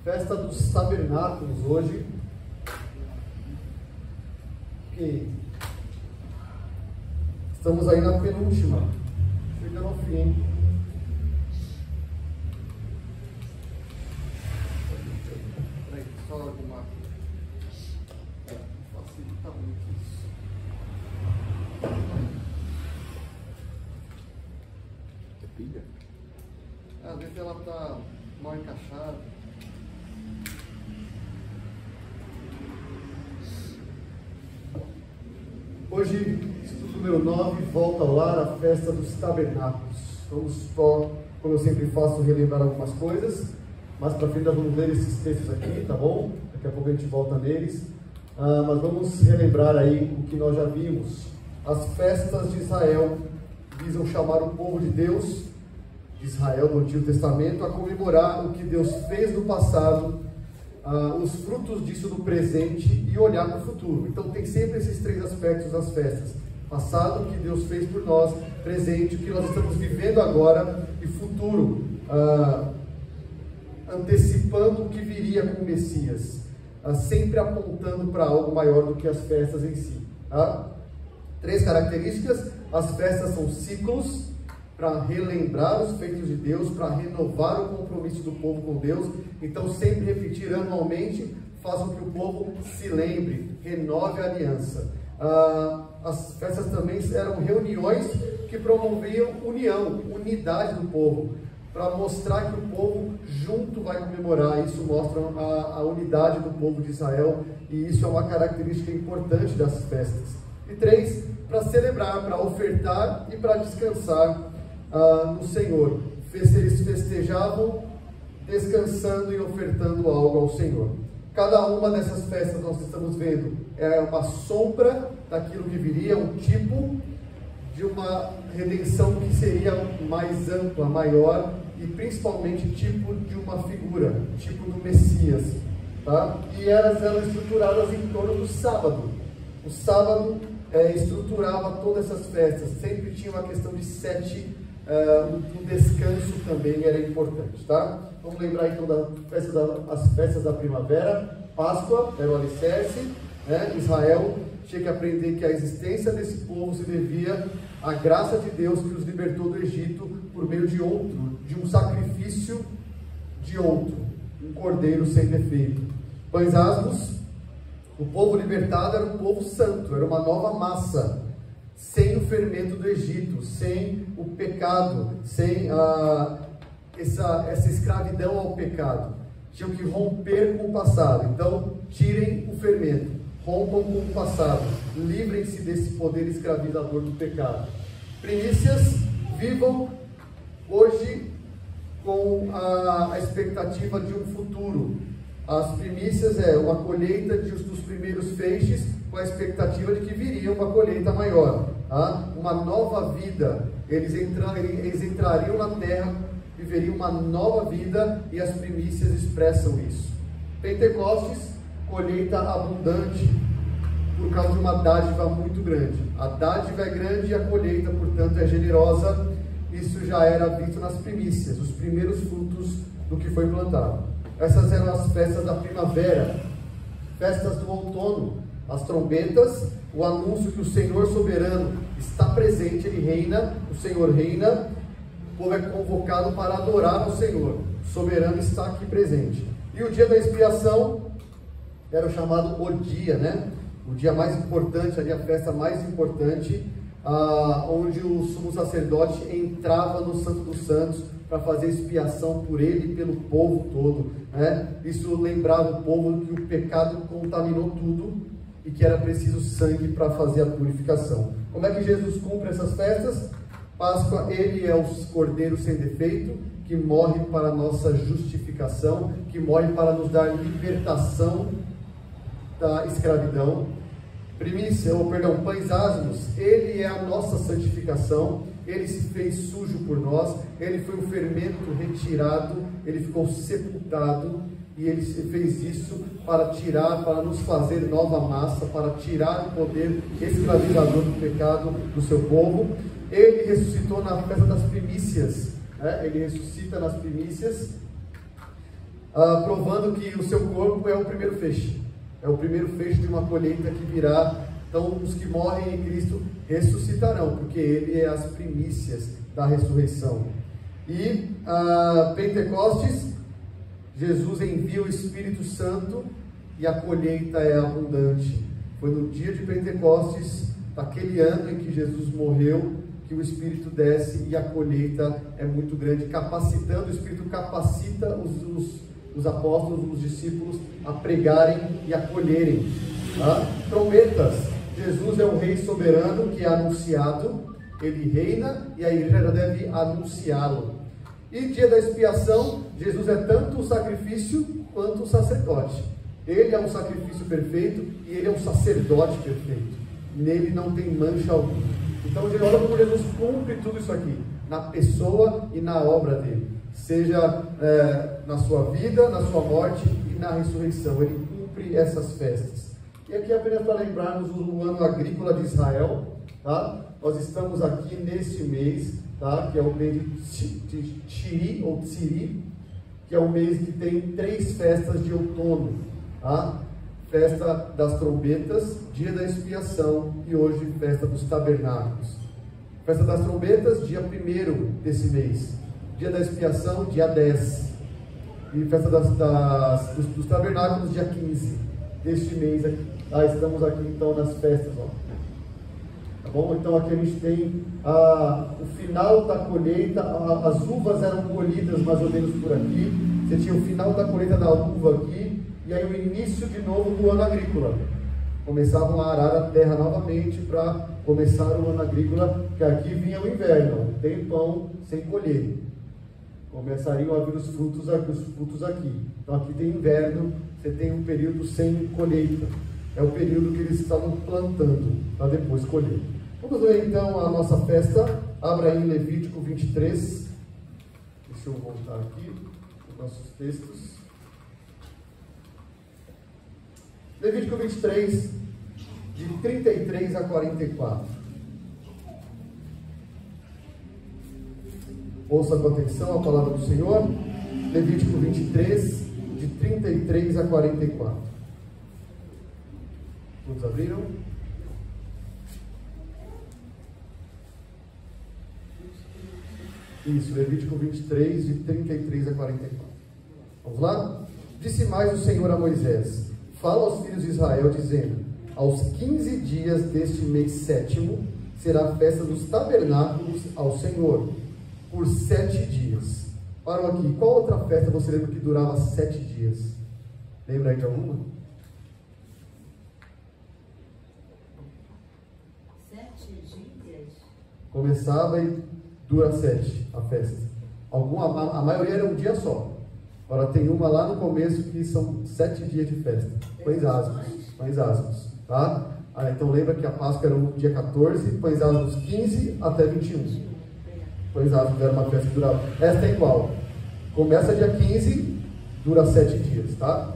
Festa dos Tabernáculos hoje. Ok. Estamos aí na penúltima, chegando ao fim. Peraí, só alguma. Facilita muito isso. É pilha? Às vezes ela está mal encaixada. Hoje, estudo número 9, volta ao lar, a festa dos tabernáculos. Vamos só, como eu sempre faço, relembrar algumas coisas, mas para frente nós vamos ler esses textos aqui, tá bom? Daqui a pouco a gente volta neles. Mas vamos relembrar aí o que nós já vimos. As festas de Israel visam chamar o povo de Deus, de Israel do Antigo Testamento, a comemorar o que Deus fez no passado, os frutos disso no presente e olhar para o futuro. Então tem sempre esses três aspectos das festas: passado, o que Deus fez por nós; presente, o que nós estamos vivendo agora; e futuro, antecipando o que viria com o Messias, sempre apontando para algo maior do que as festas em si, tá? Três características: as festas são ciclos para relembrar os feitos de Deus, para renovar o compromisso do povo com Deus. Então sempre repetir anualmente faz com que o povo se lembre, renove a aliança. As festas também eram reuniões que promoviam união, unidade do povo, para mostrar que o povo junto vai comemorar. Isso mostra a unidade do povo de Israel, e isso é uma característica importante das festas. E três, para celebrar, para ofertar e para descansar no Senhor. Eles festejavam descansando e ofertando algo ao Senhor. Cada uma dessas festas nós estamos vendo é uma sombra daquilo que viria, um tipo de uma redenção que seria mais ampla, maior, e principalmente tipo de uma figura, tipo do Messias, tá? E elas eram estruturadas em torno do sábado. O sábado estruturava todas essas festas. Sempre tinha uma questão de 7. O descanso também era importante, tá? Vamos lembrar então das festas da primavera. Páscoa era o alicerce, né? Israel tinha que aprender que a existência desse povo se devia à graça de Deus, que os libertou do Egito por meio de um sacrifício de outro, um cordeiro sem defeito. Pães asmos, o povo libertado era um povo santo, era uma nova massa, sem o fermento do Egito, sem o pecado, sem essa escravidão ao pecado. Tinham que romper com o passado. Então, tirem o fermento, rompam com o passado, livrem-se desse poder escravizador do pecado. Primícias, vivam hoje com a expectativa de um futuro. As primícias é uma colheita dos primeiros feixes, com a expectativa de que viria uma colheita maior, tá? Uma nova vida. Eles entrariam na terra, viveriam uma nova vida, e as primícias expressam isso. Pentecostes, colheita abundante, por causa de uma dádiva muito grande. A dádiva é grande e a colheita, portanto, é generosa. Isso já era visto nas primícias, os primeiros frutos do que foi plantado. Essas eram as festas da primavera. Festas do outono, as trombetas, o anúncio que o Senhor soberano está presente, Ele reina, o Senhor reina, o povo é convocado para adorar ao Senhor, o soberano está aqui presente. E o dia da expiação era o chamado o dia, né? O dia mais importante, ali a festa mais importante, onde o sumo sacerdote entrava no Santo dos Santos para fazer expiação por ele e pelo povo todo, né? Isso lembrava o povo que o pecado contaminou tudo e que era preciso sangue para fazer a purificação. Como é que Jesus cumpre essas festas? Páscoa, Ele é o Cordeiro sem defeito, que morre para a nossa justificação, que morre para nos dar libertação da escravidão. Pães asmos, Ele é a nossa santificação. Ele se fez sujo por nós, Ele foi o fermento retirado, Ele ficou sepultado, e Ele fez isso para tirar, para nos fazer nova massa, para tirar o poder escravizador do pecado do seu povo. Ele ressuscitou na festa das primícias, né? Ele ressuscita nas primícias, provando que o seu corpo é o primeiro feixe. É o primeiro feixe de uma colheita que virá. Então, os que morrem em Cristo ressuscitarão, porque Ele é as primícias da ressurreição. E Pentecostes, Jesus envia o Espírito Santo e a colheita é abundante. Foi no dia de Pentecostes, naquele ano em que Jesus morreu, que o Espírito desce e a colheita é muito grande, capacitando, o Espírito capacita os apóstolos, os discípulos a pregarem e a colherem. Trombetas, Jesus é o Rei soberano que é anunciado, Ele reina e a igreja deve anunciá-lo. E dia da expiação, Jesus é tanto o sacrifício quanto o sacerdote. Ele é um sacrifício perfeito e Ele é um sacerdote perfeito. Nele não tem mancha alguma. Então, olha como Jesus cumpre tudo isso aqui, na pessoa e na obra dele. Seja na sua vida, na sua morte e na ressurreição. Ele cumpre essas festas. E aqui apenas para lembrarmos o ano agrícola de Israel, tá? Nós estamos aqui neste mês, tá? Que é o mês de Tiri, ou Tsiri, que é o mês que tem 3 festas de outono, tá? Festa das trombetas, dia da expiação e hoje festa dos tabernáculos. Festa das trombetas, dia 1º desse mês. Dia da expiação, dia 10. E festa dos tabernáculos, dia 15 deste mês aqui. Estamos aqui então nas festas, ó. Tá bom? Então aqui a gente tem o final da colheita. As uvas eram colhidas mais ou menos por aqui. Você tinha o final da colheita da uva aqui. E aí o início de novo do ano agrícola. Começavam a arar a terra novamente para começar o ano agrícola, que aqui vinha o inverno, um tempão sem colher. Começariam a vir os frutos aqui. Então aqui tem inverno, você tem um período sem colheita. É o período que eles estavam plantando para depois colher. Vamos ver então a nossa festa. Abra aí em Levítico 23. Deixa eu voltar aqui os nossos textos. Levítico 23, de 33 a 44. Ouça com atenção a palavra do Senhor. Levítico 23, de 33 a 44. Todos abriram? Isso, Levítico 23, de 33 a 44. Vamos lá? Disse mais o Senhor a Moisés: fala aos filhos de Israel, dizendo: aos 15 dias deste mês 7º, será a festa dos tabernáculos ao Senhor, por 7 dias. Parou aqui. Qual outra festa você lembra que durava 7 dias? Lembra aí de alguma? 7 dias? Começava e dura 7 a festa. A maioria era um dia só. Agora tem uma lá no começo que são 7 dias de festa. Pães asmos, tá? Então lembra que a Páscoa era no dia 14, pães asmos 15 até 21. Pães asmos era uma festa que durava. Esta é igual. Começa dia 15, dura 7 dias, tá?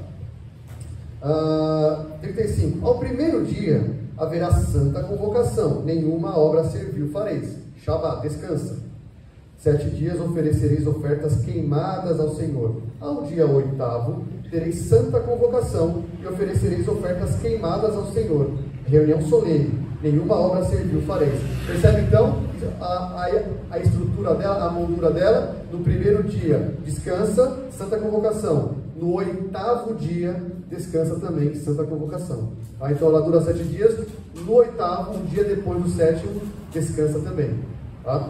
35. Ao primeiro dia haverá santa convocação, nenhuma obra servil fareis. Shabbat, descansa. 7 dias oferecereis ofertas queimadas ao Senhor. Ao dia 8º tereis santa convocação e oferecereis ofertas queimadas ao Senhor. Reunião solene, nenhuma obra servil fareis. Percebe então a estrutura dela, a moldura dela? No primeiro dia descansa, santa convocação. No 8º dia descansa também, santa convocação. Então ela dura 7 dias. No 8º, um dia depois do 7º, descansa também. Tá?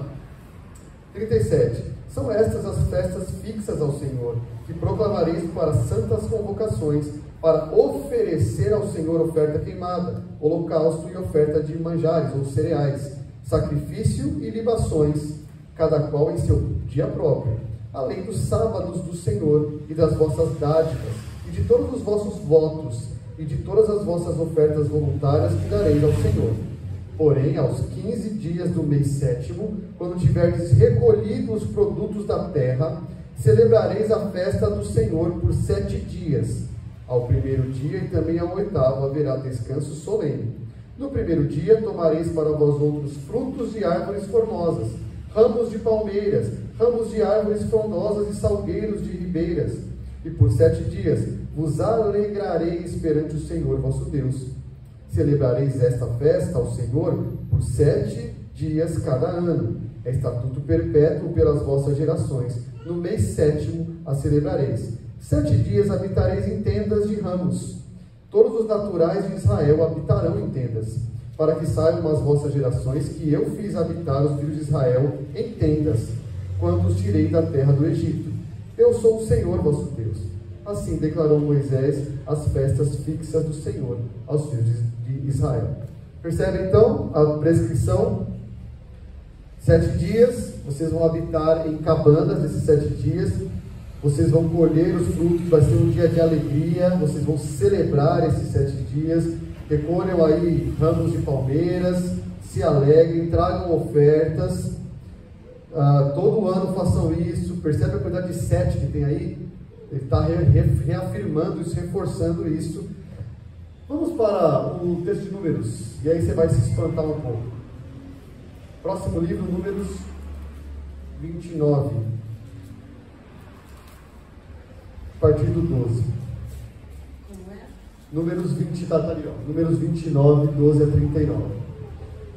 37. São estas as festas fixas ao Senhor, que proclamareis para santas convocações, para oferecer ao Senhor oferta queimada, holocausto e oferta de manjares ou cereais, sacrifício e libações, cada qual em seu dia próprio, além dos sábados do Senhor e das vossas dádivas, e de todos os vossos votos, e de todas as vossas ofertas voluntárias que dareis ao Senhor. Porém, aos 15 dias do mês 7º, quando tiverdes recolhido os produtos da terra, celebrareis a festa do Senhor por 7 dias. Ao primeiro dia e também ao 8º haverá descanso solene. No primeiro dia tomareis para vós outros frutos de árvores formosas, ramos de palmeiras, ramos de árvores frondosas e salgueiros de ribeiras, E por 7 dias vos alegrareis perante o Senhor vosso Deus. Celebrareis esta festa ao Senhor por 7 dias cada ano. É estatuto perpétuo pelas vossas gerações. No mês 7º a celebrareis. 7 dias habitareis em tendas de ramos. Todos os naturais de Israel habitarão em tendas, para que saibam as vossas gerações que eu fiz habitar os filhos de Israel em tendas, quando os tirei da terra do Egito. Eu sou o Senhor vosso Deus. Assim declarou Moisés as festas fixas do Senhor aos filhos de Israel. Percebe então a prescrição? 7 dias, vocês vão habitar em cabanas nesses 7 dias, vocês vão colher os frutos, vai ser um dia de alegria, vocês vão celebrar esses 7 dias, recolham aí ramos de palmeiras, se alegrem, tragam ofertas, todo ano façam isso. Percebe a quantidade de 7 que tem aí? Ele está reafirmando isso, reforçando isso. Vamos para o texto de Números, e aí você vai se espantar um pouco. Próximo livro, Números 29, a partir do 12. Como é? Números 20, tá ali, ó. Números 29, 12 a 39.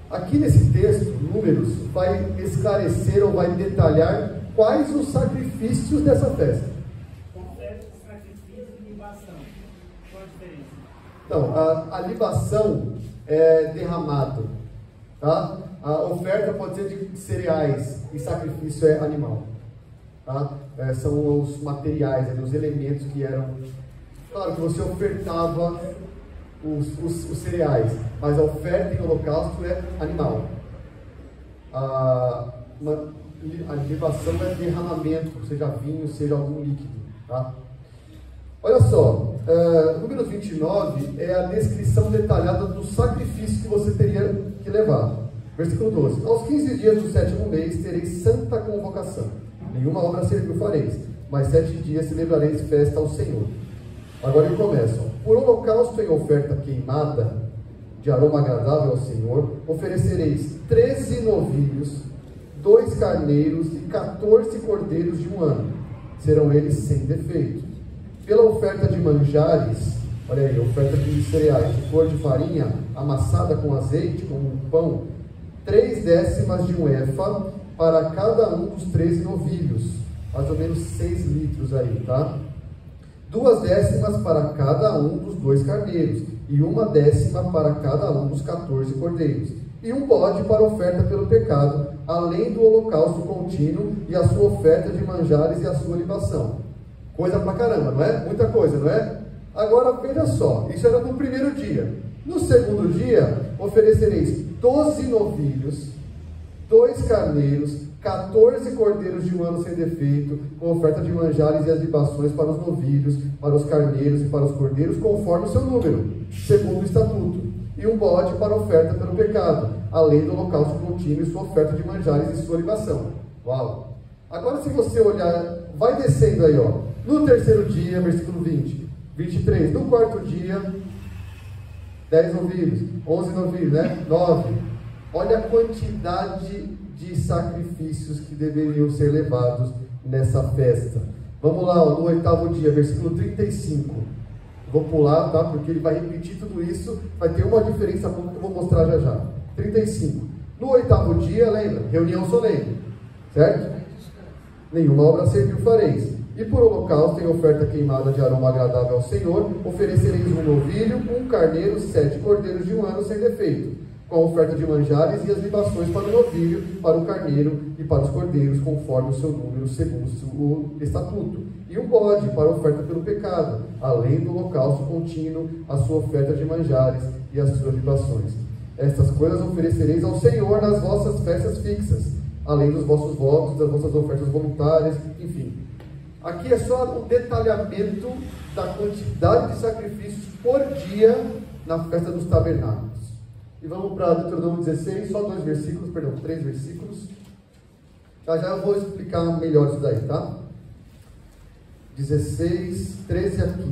Aqui nesse texto, Números vai esclarecer ou vai detalhar quais os sacrifícios dessa festa. Oferta, sacrifício e libação. Qual a diferença? Então, a libação é derramado, tá? A oferta pode ser de cereais e sacrifício é animal, tá? São os materiais, os elementos que eram... Claro que você ofertava os cereais, mas a oferta em holocausto é animal. A libação é derramamento, seja vinho, seja algum líquido, tá? Olha só, número 29 é a descrição detalhada do sacrifício que você teria que levar. Versículo 12. Aos 15 dias do 7º mês tereis santa convocação. Nenhuma obra servil fareis, mas 7 dias celebrareis festa ao Senhor. Agora ele começa. Por holocausto em oferta queimada, de aroma agradável ao Senhor, oferecereis 13 novilhos, 2 carneiros e 14 cordeiros de 1 ano. Serão eles sem defeito. Pela oferta de manjares, olha aí, oferta de cereais, de cor de farinha, amassada com azeite, como um pão, 3 décimas de 1 efa para cada um dos 13 novilhos, mais ou menos 6 litros aí, tá? 2 décimas para cada um dos 2 carneiros, e 1 décima para cada um dos 14 cordeiros, e um bode para oferta pelo pecado, além do holocausto contínuo e a sua oferta de manjares e a sua libação. Coisa pra caramba, não é? Muita coisa, não é? Agora veja só, isso era no primeiro dia. No segundo dia, oferecereis 12 novilhos, 2 carneiros, 14 cordeiros de 1 ano sem defeito, com oferta de manjares e as libações para os novilhos, para os carneiros e para os cordeiros, conforme o seu número, segundo o estatuto, e um bode para oferta pelo pecado, além do holocausto contínuo e sua oferta de manjares e sua libação. Uau! Agora, se você olhar, vai descendo aí, ó. No terceiro dia, versículo 20, 23, no quarto dia, 10 novilhos, 11 novilhos, né? 9. Olha a quantidade de sacrifícios que deveriam ser levados nessa festa. Vamos lá, ó, no 8º dia, versículo 35. Vou pular, tá? Porque ele vai repetir tudo isso, vai ter uma diferença que eu vou mostrar já já. 35. No 8º dia, lembra? Reunião solene, certo? Nenhuma obra servil fareis. E por holocausto, em oferta queimada de aroma agradável ao Senhor, oferecereis um novilho, 1 carneiro, 7 cordeiros de 1 ano sem defeito, com a oferta de manjares e as libações para o novilho, para o carneiro e para os cordeiros, conforme o seu número, segundo o estatuto. E um bode para a oferta pelo pecado, além do holocausto contínuo, a sua oferta de manjares e as suas libações. Estas coisas oferecereis ao Senhor nas vossas festas fixas, além dos vossos votos, das vossas ofertas voluntárias, enfim. Aqui é só o detalhamento da quantidade de sacrifícios por dia na festa dos tabernáculos. E vamos para Deuteronômio 16, só 3 versículos. Já eu vou explicar melhor isso daí, tá? 16, 13 a 15.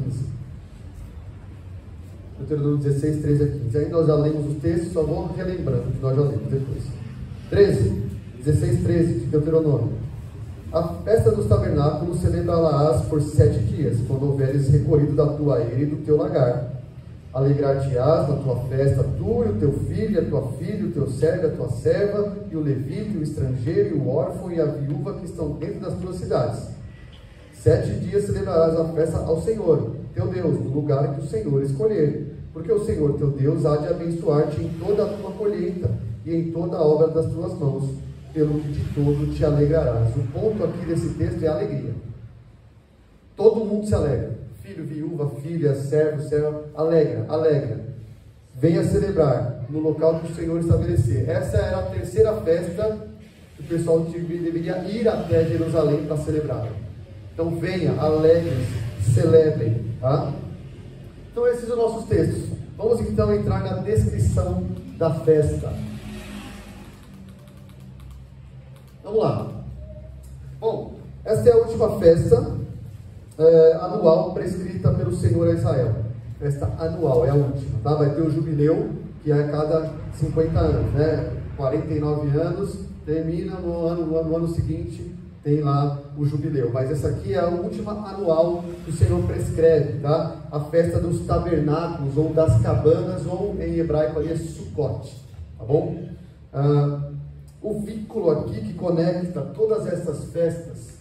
Deuteronômio 16, 13 a 15. Aí nós já lemos os textos, só vou relembrando que nós já lemos depois. 16, 13 de Deuteronômio. A festa dos tabernáculos celebrá-la-ás por 7 dias, quando houveres recolhido da tua eira e do teu lagar. Alegrar-te-ás na tua festa, tu e o teu filho, a tua filha, o teu servo, a tua serva, e o levita, e o estrangeiro, e o órfão, e a viúva que estão dentro das tuas cidades. 7 dias celebrarás a festa ao Senhor, teu Deus, no lugar que o Senhor escolher. Porque o Senhor, teu Deus, há de abençoar-te em toda a tua colheita, e em toda a obra das tuas mãos, pelo que de todo te alegrarás. O ponto aqui desse texto é alegria. Todo mundo se alegra. Filho, viúva, filha, servo, serva, alegra. Venha celebrar no local que o Senhor estabelecer. Essa era a terceira festa que o pessoal deveria ir até Jerusalém para celebrar. Então venha, alegrem-se, celebrem. Tá? Então esses são os nossos textos. Vamos então entrar na descrição da festa. Vamos lá. Bom, esta é a última festa anual prescrita pelo Senhor a Israel. Festa anual, é a última, tá? Vai ter o jubileu, que é a cada 50 anos, né? 49 anos, termina no ano seguinte, tem lá o jubileu. Mas essa aqui é a última anual que o Senhor prescreve, tá? A festa dos tabernáculos, ou das cabanas, ou em hebraico ali é Sukkot, tá bom? O vínculo aqui que conecta todas essas festas,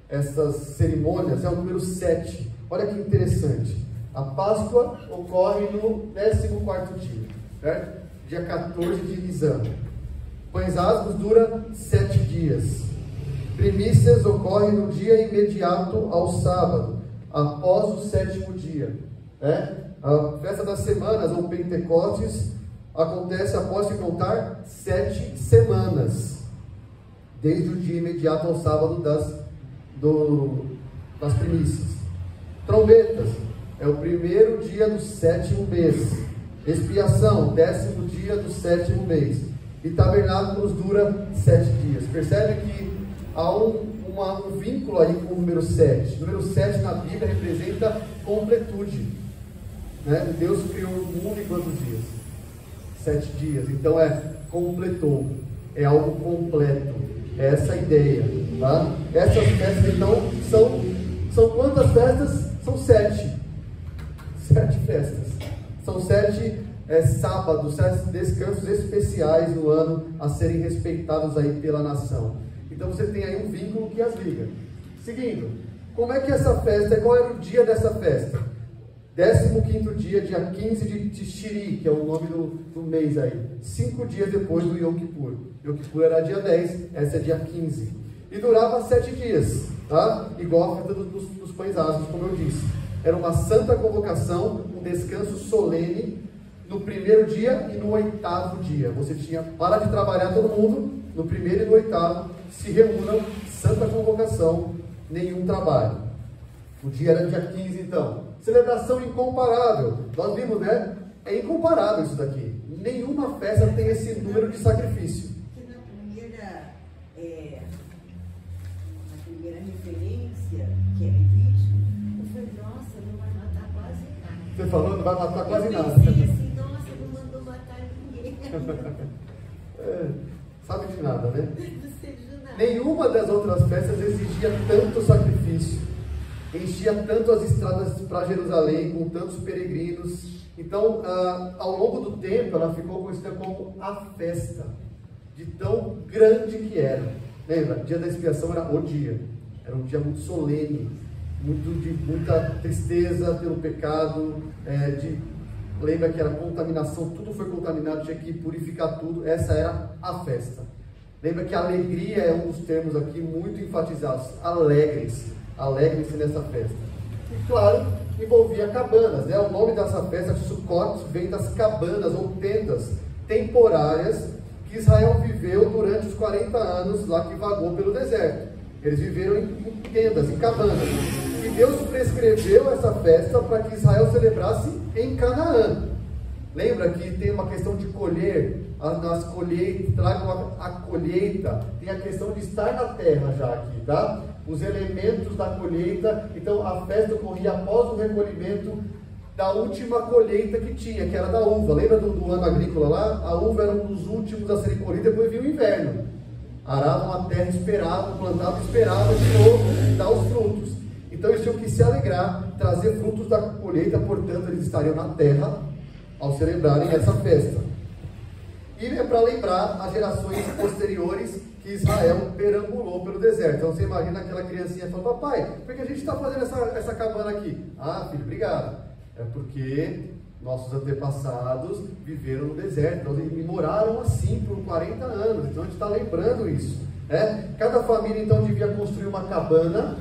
essas cerimônias, é o número 7. Olha que interessante. A Páscoa ocorre no 14º dia, certo? Dia 14 de Nisan. Pães asmos dura 7 dias. Primícias ocorre no dia imediato ao sábado, após o 7º dia. A festa das semanas, ou Pentecostes, acontece após se contar 7 semanas, desde o dia imediato ao sábado das primícias. Trombetas é o primeiro dia do 7º mês. Expiação, 10º dia do 7º mês. E tabernáculos dura 7 dias. Percebe que há um vínculo aí com o número 7. O número 7 na Bíblia representa completude, né? Deus criou o mundo em quantos dias? 7 dias. Então completou. É algo completo. É essa a ideia, tá? Essas festas então são quantas festas? São 7. 7 festas. São 7 sábados, 7 descansos especiais no ano a serem respeitados aí pela nação. Então você tem aí um vínculo que as liga. Seguindo, como é que essa festa, qual era o dia dessa festa? 15º dia, dia 15 de Tishri, que é o nome do mês aí. 5 dias depois do Yom Kippur. Yom Kippur era dia 10, essa é dia 15. E durava 7 dias, tá? Igual a festa dos pães asmos, como eu disse. Era uma santa convocação, um descanso solene no primeiro dia e no 8º dia. Você tinha, para de trabalhar todo mundo, no primeiro e no 8º, se reúnam, santa convocação, nenhum trabalho. O dia era dia 15 então. Celebração incomparável. Nós vimos, né? É incomparável isso daqui. Nenhuma festa tem esse número de sacrifício. Na primeira referência, que é Levítico, eu falei, nossa, não vai matar quase nada. Você falou, não vai matar quase nada. Eu pensei assim, nossa, não mandou matar ninguém. Sabe de nada, né? Não sei de nada. Nenhuma das outras festas exigia tanto sacrifício. Enchia tanto as estradas para Jerusalém, com tantos peregrinos. Então, ao longo do tempo, ela ficou conhecida como a festa, de tão grande que era. Lembra? O dia da expiação era o dia. Era um dia muito solene, de muita tristeza pelo pecado. Lembra que era contaminação, tudo foi contaminado, tinha que purificar tudo. Essa era a festa. Lembra que a alegria é um dos termos aqui muito enfatizados. Alegrem-se nessa festa. E claro, envolvia cabanas, né? O nome dessa festa, Sukkot, vem das cabanas ou tendas temporárias que Israel viveu durante os 40 anos lá que vagou pelo deserto. Eles viveram em tendas, em cabanas. E Deus prescreveu essa festa para que Israel celebrasse em Canaã. Lembra que tem uma questão de colher, nas colheitas, tragam a colheita, tem a questão de estar na terra já aqui, tá? Os elementos da colheita. Então a festa ocorria após o recolhimento da última colheita que tinha, que era da uva. Lembra do ano agrícola lá? A uva era um dos últimos a serem colhidos, depois vinha o inverno. aravam a terra, esperavam, plantavam, esperavam de novo dar os frutos. Então eles tinham que se alegrar, trazer frutos da colheita, portanto eles estariam na terra ao celebrarem essa festa. E é para lembrar as gerações posteriores que Israel perambulou pelo deserto. Então você imagina aquela criancinha falando: papai, por que a gente está fazendo essa cabana aqui? Ah, filho, obrigado. É porque nossos antepassados viveram no deserto e moraram assim por 40 anos. Então a gente está lembrando isso. Cada família então devia construir uma cabana.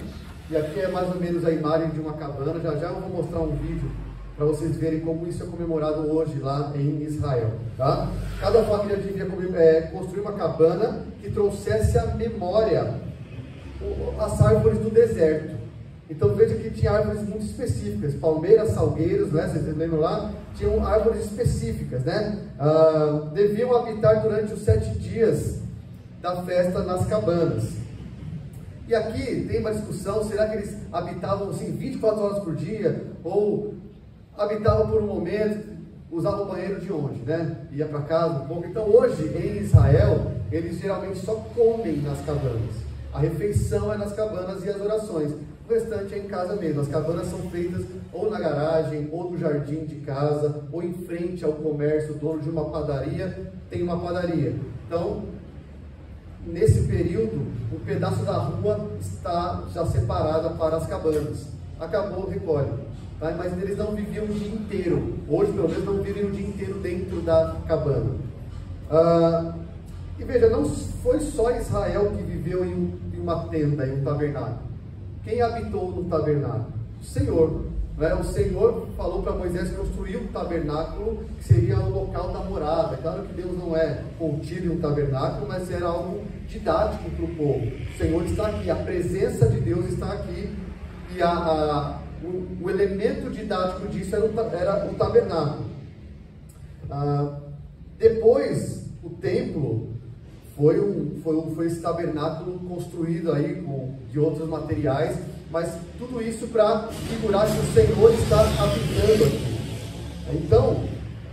E aqui é mais ou menos a imagem de uma cabana. Já já eu vou mostrar um vídeo para vocês verem como isso é comemorado hoje lá em Israel, tá? Cada família devia construir uma cabana que trouxesse à memória as árvores do deserto. Então veja que tinha árvores muito específicas, palmeiras, salgueiros, né? Vocês lembram lá? Tinham árvores específicas, né? Deviam habitar durante os 7 dias da festa nas cabanas. E aqui tem uma discussão: será que eles habitavam assim 24 horas por dia? Ou habitavam por um momento, usavam o banheiro de onde, né? Ia para casa um pouco. Então hoje em Israel, eles geralmente só comem nas cabanas. A refeição é nas cabanas e as orações. O restante é em casa mesmo. As cabanas são feitas ou na garagem, ou no jardim de casa, ou em frente ao comércio. O dono de uma padaria tem uma padaria. Então, nesse período, um pedaço da rua está já separada para as cabanas. Acabou, recolhe. Tá? Mas eles não viviam o dia inteiro. Hoje, pelo menos, não vivem o dia inteiro dentro da cabana. E veja, não foi só Israel que viveu em uma tenda, em um tabernáculo. Quem habitou no tabernáculo? O Senhor. Né? O Senhor falou para Moisés construir um tabernáculo que seria o local da morada. Claro que Deus não é contido em um tabernáculo, mas era algo didático para o povo. O Senhor está aqui, a presença de Deus está aqui, e o elemento didático disso era o tabernáculo. Depois, o templo foi esse tabernáculo construído aí de outros materiais, mas tudo isso para figurar que o Senhor está habitando aqui. Então,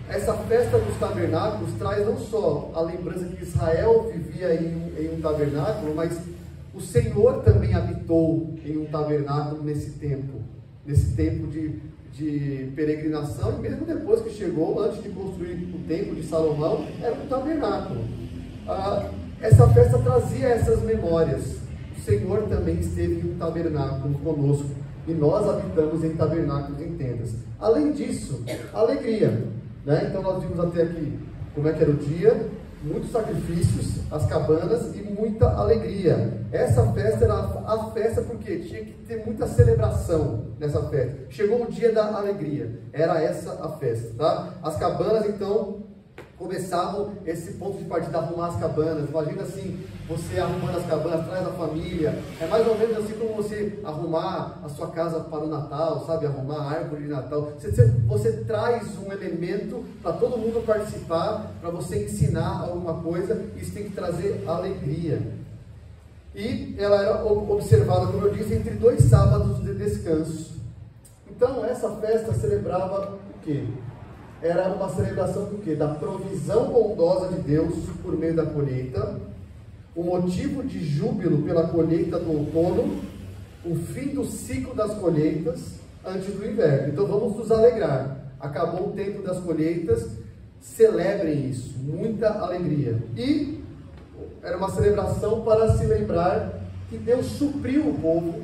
essa festa dos tabernáculos traz não só a lembrança que Israel vivia em um tabernáculo, mas o Senhor também habitou em um tabernáculo nesse tempo de peregrinação, e mesmo depois que chegou, antes de construir o templo de Salomão, era um tabernáculo. Essa festa trazia essas memórias. O Senhor também esteve em um tabernáculo conosco, e nós habitamos em tabernáculos, em tendas. Além disso, alegria, né? Então nós vimos até aqui como é que era o dia, muitos sacrifícios, as cabanas e muita alegria. Essa festa era a festa porque tinha que ter muita celebração nessa festa. Chegou o dia da alegria, era essa a festa, tá? As cabanas então começavam esse ponto de partida, arrumar as cabanas. Imagina assim, você arrumando as cabanas atrás da família. É mais ou menos assim como você arrumar a sua casa para o Natal, sabe? Arrumar a árvore de Natal. Você traz um elemento para todo mundo participar, para você ensinar alguma coisa. Isso tem que trazer alegria. E ela era observada, como eu disse, entre 2 sábados de descanso. Então essa festa celebrava o quê? Era uma celebração do quê? Da provisão bondosa de Deus por meio da colheita, o motivo de júbilo pela colheita do outono, o fim do ciclo das colheitas antes do inverno. Então vamos nos alegrar. Acabou o tempo das colheitas, celebrem isso, muita alegria. E era uma celebração para se lembrar que Deus supriu o povo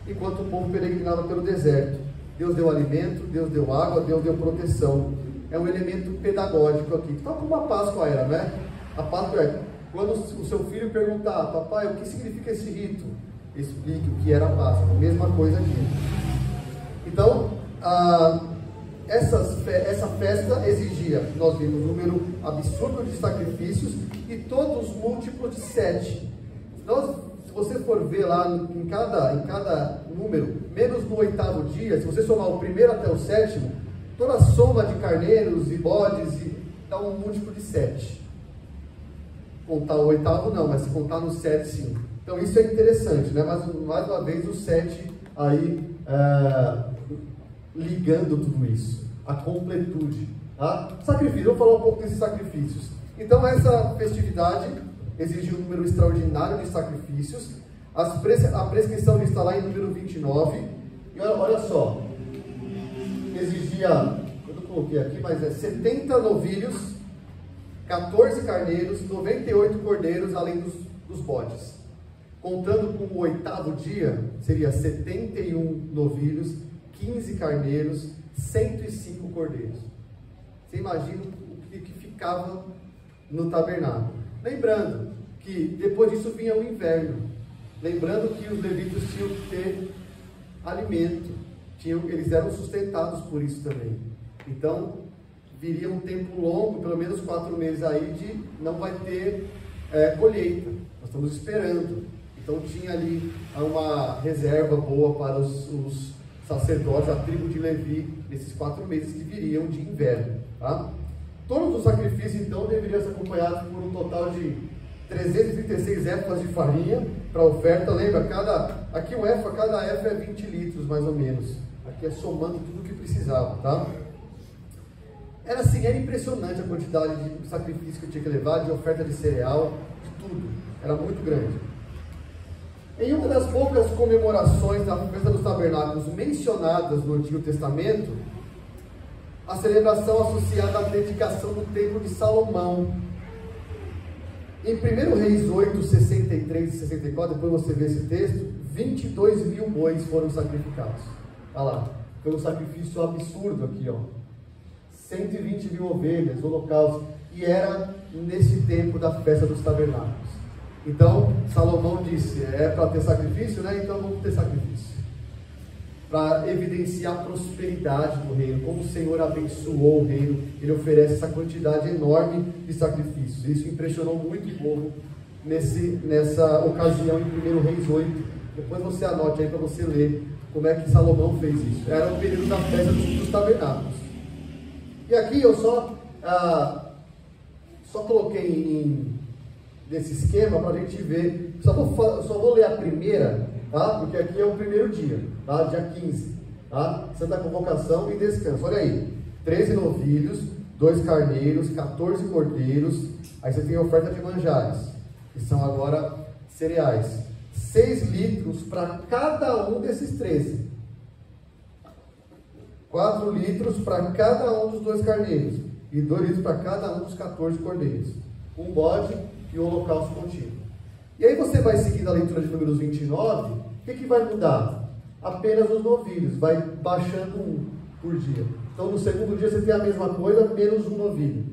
enquanto o povo peregrinava pelo deserto. Deus deu alimento, Deus deu água, Deus deu proteção. É um elemento pedagógico aqui, tal como a Páscoa era, né? A Páscoa é quando o seu filho perguntar: papai, o que significa esse rito? Explique o que era a Páscoa. Mesma coisa aqui. Então, essa festa exigia, nós vimos um número absurdo de sacrifícios e todos múltiplos de 7. Se você for ver lá em cada número, menos no 8º dia, se você somar o primeiro até o 7º, toda a soma de carneiros e bodes dá um múltiplo de 7. Contar o 8º não, mas se contar no 7 sim. Então isso é interessante, né? Mas mais uma vez o 7 aí ligando tudo isso, a completude, tá? Sacrifício, vamos falar um pouco desses sacrifícios. Então essa festividade exigia um número extraordinário de sacrifícios. A prescrição está lá em número 29. E olha só, exigia, eu não coloquei aqui, mas 70 novilhos, 14 carneiros, 98 cordeiros, além dos bodes. Contando com o 8º dia, seria 71 novilhos, 15 carneiros, 105 cordeiros. Você imagina o que ficava no tabernáculo. Lembrando que depois disso vinha o inverno. Lembrando que os levitas tinham que ter alimento. Eles eram sustentados por isso também. Então, viria um tempo longo, pelo menos 4 meses aí, de não vai ter colheita. Nós estamos esperando. Então, tinha ali uma reserva boa para os sacerdotes, a tribo de Levi, nesses 4 meses que viriam de inverno. Tá? Todos os sacrifícios, então, deveriam ser acompanhados por um total de 336 éfas de farinha para oferta. Lembra, aqui cada éfa é 20 litros, mais ou menos. Aqui é somando tudo o que precisava, tá? Era impressionante a quantidade de sacrifício que eu tinha que levar, de oferta de cereal, de tudo. Era muito grande. Em uma das poucas comemorações da festa dos tabernáculos mencionadas no Antigo Testamento, a celebração associada à dedicação do templo de Salomão. Em 1 Reis 8, 63 e 64, depois você vê esse texto, 22 mil bois foram sacrificados. Olha lá, foi um sacrifício absurdo aqui, ó. 120 mil ovelhas, holocaustos, e era nesse tempo da festa dos tabernáculos. Então, Salomão disse, é para ter sacrifício, né? Então vamos ter sacrifício. Para evidenciar a prosperidade do reino, como o Senhor abençoou o reino, ele oferece essa quantidade enorme de sacrifícios. Isso impressionou muito o povo nessa ocasião em 1 Reis 8. Depois você anote aí para você ler como é que Salomão fez isso. Era o período da festa dos tabernáculos. E aqui eu só coloquei nesse esquema para a gente ver. Só vou ler a primeira, tá? Porque aqui é o primeiro dia, tá? Dia 15, tá? Santa Convocação e descanso. Olha aí, 13 novilhos, 2 carneiros, 14 cordeiros. Aí você tem a oferta de manjares, que são agora cereais. 6 litros para cada um desses 13. 4 litros para cada um dos 2 carneiros. E 2 litros para cada um dos 14 cordeiros. Um bode e o holocausto contínuo. E aí você vai seguindo a leitura de números 29, o que vai mudar? Apenas os novilhos, vai baixando um por dia. Então no segundo dia você tem a mesma coisa, menos um novilho.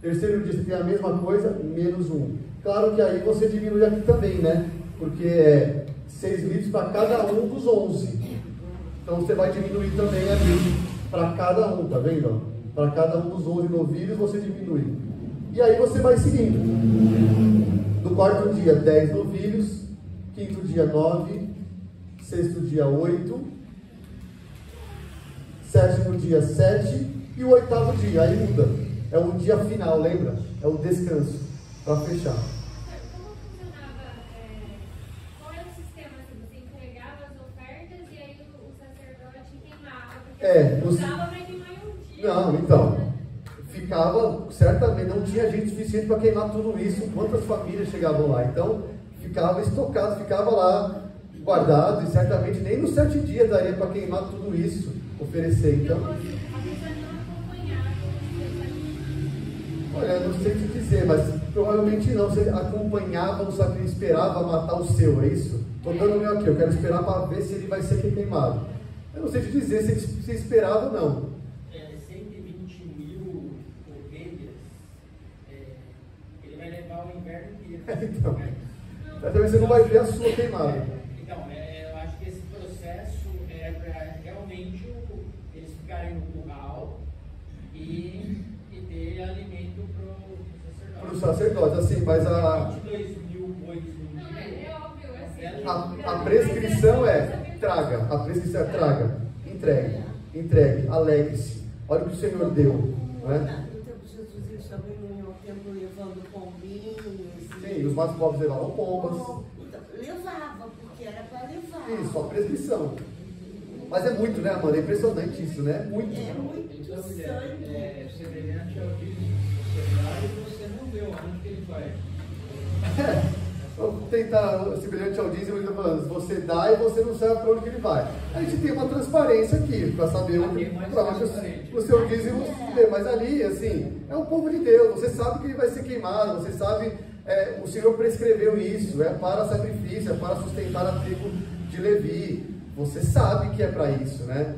Terceiro dia você tem a mesma coisa, menos um. Claro que aí você diminui aqui também, né? Porque é 6 litros para cada um dos 11. Então você vai diminuir também ali para cada um, tá vendo? Para cada um dos 11 novilhos você diminui. E aí você vai seguindo. No 4º dia, 10 novilhos. 5º dia, 9. 6º dia, 8. 7º dia, 7. E o 8º dia, aí muda. É o dia final, lembra? É o descanso, para fechar. Como funcionava? Qual era o sistema? Você entregava as ofertas e aí o sacerdote queimava? Porque não dava para queimar em um dia. Não, então. Ficava, certamente, não tinha gente suficiente para queimar tudo isso, quantas famílias chegavam lá. Então, ficava estocado, ficava lá guardado, e certamente nem no 7º dia daria para queimar tudo isso, oferecer. Então, a pessoa não acompanhava. olha, não sei te dizer, mas provavelmente não. Você acompanhava o sacrifício, esperava matar o seu, é isso? Estou dando o meu aqui, eu quero esperar para ver se ele vai ser queimado. Eu não sei te dizer se esperava ou não. 120 mil ovelhas, ele vai levar o inverno inteiro. Então, talvez você não vai ver a sua queimada. Então, eu acho que esse processo é para realmente eles ficarem no curral e ter alimento para o sacerdote, assim, mas 22 mil bois no Não, dia. é óbvio, assim. a prescrição é traga, a prescrição é traga, entregue, alegre-se. Olha o que o Senhor deu, não é? No tempo de Jesus, eles também iam ao templo levando pombinhos. Sim, os mais pobres levavam pombas. Então, levava, porque era para levar. Isso, a prescrição. Mas é muito, né, Amanda? É impressionante isso, né? Muito. É muito Então, sangue. semelhante ao vídeo, você vai e você não vê onde que ele vai. Vamos tentar, semelhante ao dízimo, ele está falando, você dá e você não sabe para onde que ele vai. A gente tem uma transparência aqui, para saber onde o seu dízimo vê. Mas ali, assim, é um povo de Deus, você sabe que ele vai ser queimado, você sabe, o Senhor prescreveu isso, é para sacrifício, é para sustentar a tribo de Levi. Você sabe que é para isso, né?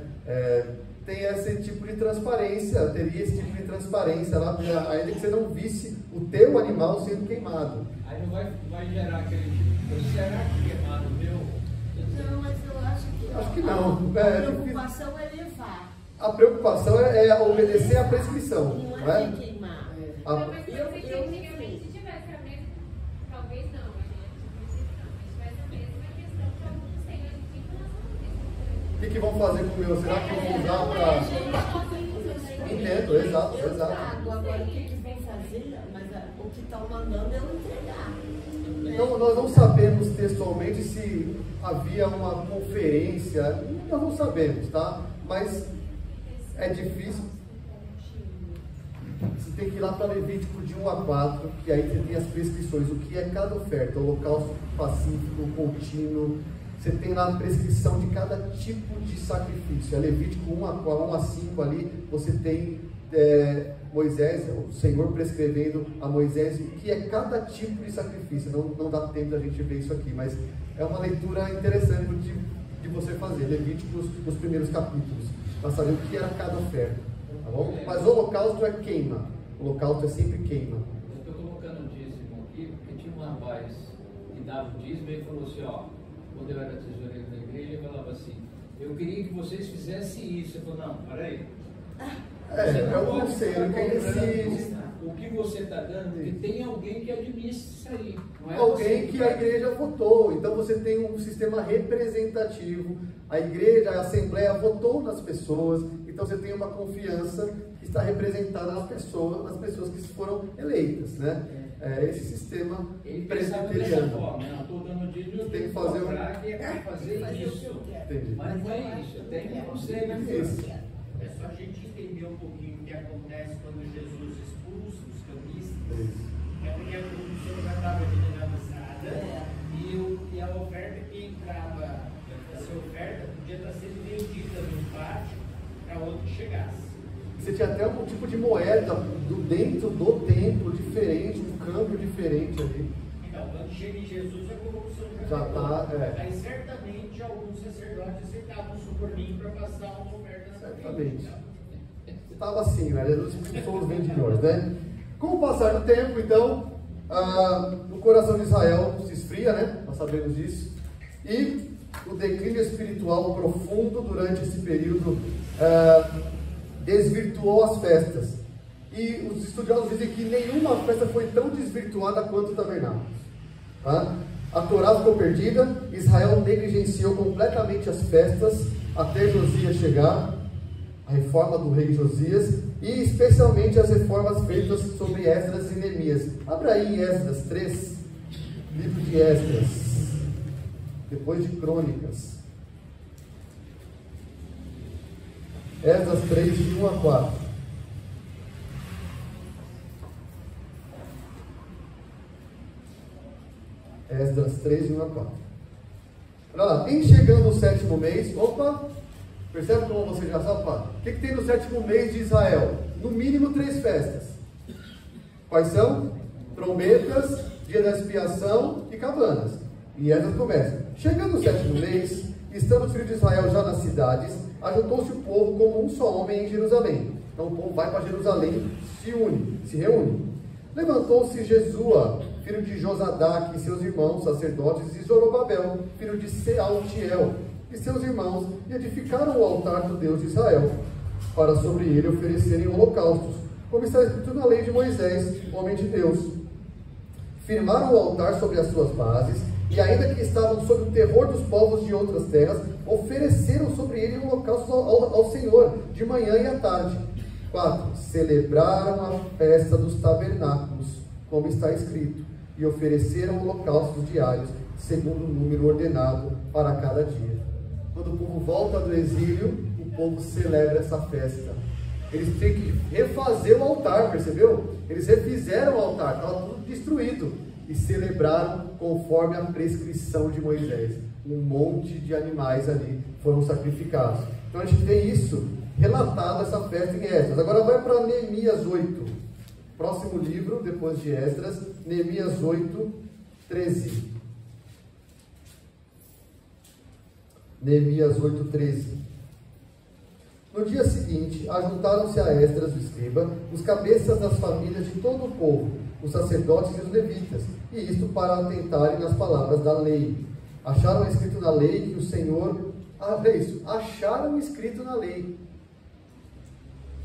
Tem esse tipo de transparência, teria esse tipo de transparência lá, ainda que você não visse o teu animal sendo queimado. Aí não vai gerar aquele tipo, será que queimado meu? Não, mas eu acho que Acho que não. A preocupação é levar. A preocupação é obedecer à prescrição. Não é de queimar. Não, mas pode ser que antigamente tivesse a mesma, talvez não, mas tivesse a mesma questão que alguns têm hoje em dia com O que vão fazer com o meu? Será que vão usar para... Entendo, exato. Agora, o que vão fazer? Mas o que estão mandando é eu entregar. Então, nós não sabemos textualmente se havia uma conferência, nós não sabemos, tá? Mas é difícil. Você tem que ir lá para Levítico de 1 a 4, que aí você tem as prescrições, o que é cada oferta, holocausto pacífico, contínuo. Você tem lá a prescrição de cada tipo de sacrifício. É Levítico 1 a 5 ali, você tem Moisés, o Senhor prescrevendo a Moisés o que é cada tipo de sacrifício. Não dá tempo da gente ver isso aqui, mas é uma leitura interessante de você fazer. Levítico, os primeiros capítulos, para saber o que era cada oferta. Tá bom? Mas o holocausto é queima. O holocausto é sempre queima. Eu estou colocando um dízimo aqui, porque tinha um rapaz que dava o dízimo e ele falou assim, ó, quando eu era tesoureiro da igreja, ele falava assim, eu queria que vocês fizessem isso. Eu falei, não, peraí. É o conselho, quem decide. O que você está dando, porque tem alguém que administra isso aí. Não é alguém que a igreja votou. Então você tem um sistema representativo. A igreja, a assembleia votou nas pessoas. Então você tem uma confiança que está representada nas pessoas que foram eleitas, né? Esse sistema presbiteriano. Não estou dando dízimo, tem que fazer isso. Entendi. Mas não é isso, tem que conseguir isso. É só a gente entender um pouquinho o que acontece quando Jesus expulsa os cambistas. É porque a produção já estava generalizada e a oferta que entrava, essa oferta podia estar sendo vendida no pátio para outro que chegasse. Você tinha até um tipo de moeda dentro do templo diferente, um câmbio diferente ali. Então, quando chega em Jesus, a corrupção já está. Aí certamente alguns sacerdotes aceitavam o suborninho para passar uma oferta. Certamente. Estava assim, né? Jesus expulsou os vendilhões, né? Com o passar do tempo, então, o coração de Israel se esfria, né? Nós sabemos disso. E o declínio espiritual profundo durante esse período desvirtuou as festas. E os estudiosos dizem que nenhuma festa foi tão desvirtuada quanto o tabernáculo. Tá? A Torá ficou perdida, Israel negligenciou completamente as festas até Josias chegar, a reforma do rei Josias, e especialmente as reformas feitas sobre Esdras e Neemias. Abra aí Esdras 3, livro de Esdras, depois de Crônicas. Esdras 3, de 1 a 4. Esdras 3, de 1 a 4. Olha lá, em chegando o 7º mês, opa, percebe como você já sabe? O que tem no 7º mês de Israel? No mínimo 3 festas. Quais são? Trombetas, dia da expiação e cabanas. E Esdras começa. Chegando o 7º mês, estando os filhos de Israel já nas cidades, ajuntou-se o povo como um só homem em Jerusalém. Então o povo vai para Jerusalém, se reúne. Levantou-se Jesua, filho de Josadaque, e seus irmãos, sacerdotes, e Zorobabel, filho de Sealtiel, e seus irmãos, e edificaram o altar do Deus de Israel, para sobre ele oferecerem holocaustos, como está escrito na lei de Moisés, homem de Deus. Firmaram o altar sobre as suas bases, e ainda que estavam sob o terror dos povos de outras terras, ofereceram sobre ele holocaustos ao Senhor, de manhã e à tarde. 4. Celebraram a festa dos tabernáculos, como está escrito, e ofereceram holocaustos diários, segundo o número ordenado para cada dia. Quando o povo volta do exílio, o povo celebra essa festa. Eles têm que refazer o altar, percebeu? Eles refizeram o altar, estava tudo destruído. e celebraram conforme a prescrição de Moisés. Um monte de animais ali foram sacrificados. Então a gente tem isso relatado, essa festa em Esdras. Agora vai para Neemias 8, próximo livro, depois de Esdras, Neemias 8, 13. Neemias 8, 13. No dia seguinte, ajuntaram-se a Esdras, o escriba, os cabeças das famílias de todo o povo, os sacerdotes e os levitas, e isto para atentarem nas palavras da lei. Acharam escrito na lei que o Senhor... é isso, acharam escrito na lei.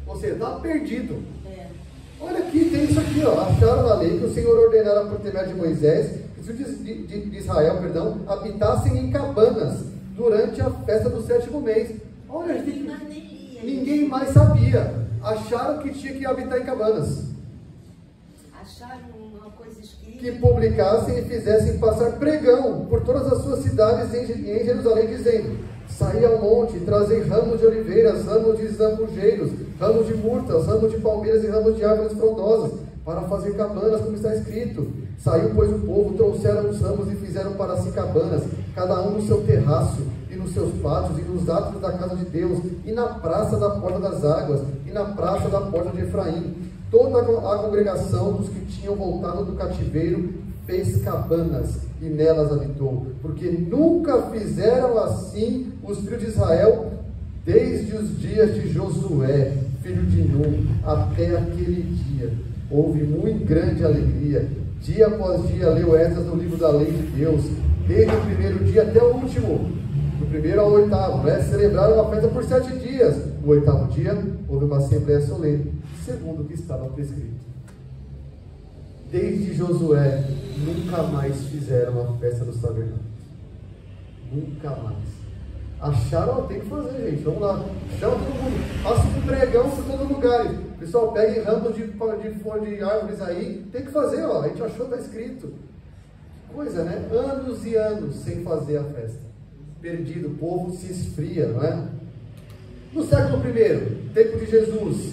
Ou seja, está perdido. Olha aqui, tem isso aqui, ó. Acharam na lei que o Senhor ordenara por intermédio de Moisés, que os filhos de Israel, habitassem em cabanas durante a festa do 7º mês. Olha, ninguém mais sabia. Acharam que tinha que habitar em cabanas. Acharam uma coisa escrita. Que publicassem e fizessem passar pregão por todas as suas cidades em Jerusalém, dizendo: saí ao monte, trazei ramos de oliveiras, ramos de zambujeiros, ramos de murtas, ramos de palmeiras e ramos de árvores frondosas, para fazer cabanas, como está escrito. Saiu, pois, o povo, trouxeram os ramos e fizeram para si cabanas, cada um no seu terraço, e nos seus pátios, e nos átrios da casa de Deus, e na praça da porta das águas, e na praça da porta de Efraim. Toda a congregação dos que tinham voltado do cativeiro fez cabanas, e nelas habitou, porque nunca fizeram assim os filhos de Israel, desde os dias de Josué, filho de Nun, até aquele dia. Houve muito grande alegria. Dia após dia leu Esdras no livro da lei de Deus, desde o primeiro dia até o último, do primeiro ao 8º, celebraram uma festa por 7 dias. No 8º dia, houve uma assembleia solene, segundo o que estava prescrito. Desde Josué, nunca mais fizeram a festa dos tabernáculos. Nunca mais. Acharam, tem que fazer, gente. Vamos lá. Chama todo mundo. Faça um pregão por todo lugar. Pessoal, peguem ramos de árvores aí. Tem que fazer, ó. A gente achou, está escrito. Que coisa, né? Anos e anos sem fazer a festa. Perdido. O povo se esfria, não é? No século I, tempo de Jesus,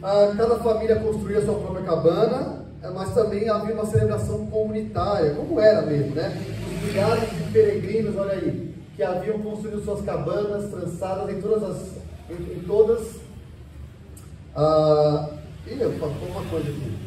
cada família construía sua própria cabana, mas também havia uma celebração comunitária, como era mesmo, né? Os milhares de peregrinos, olha aí, que haviam construído suas cabanas trançadas em todas uma coisa aqui,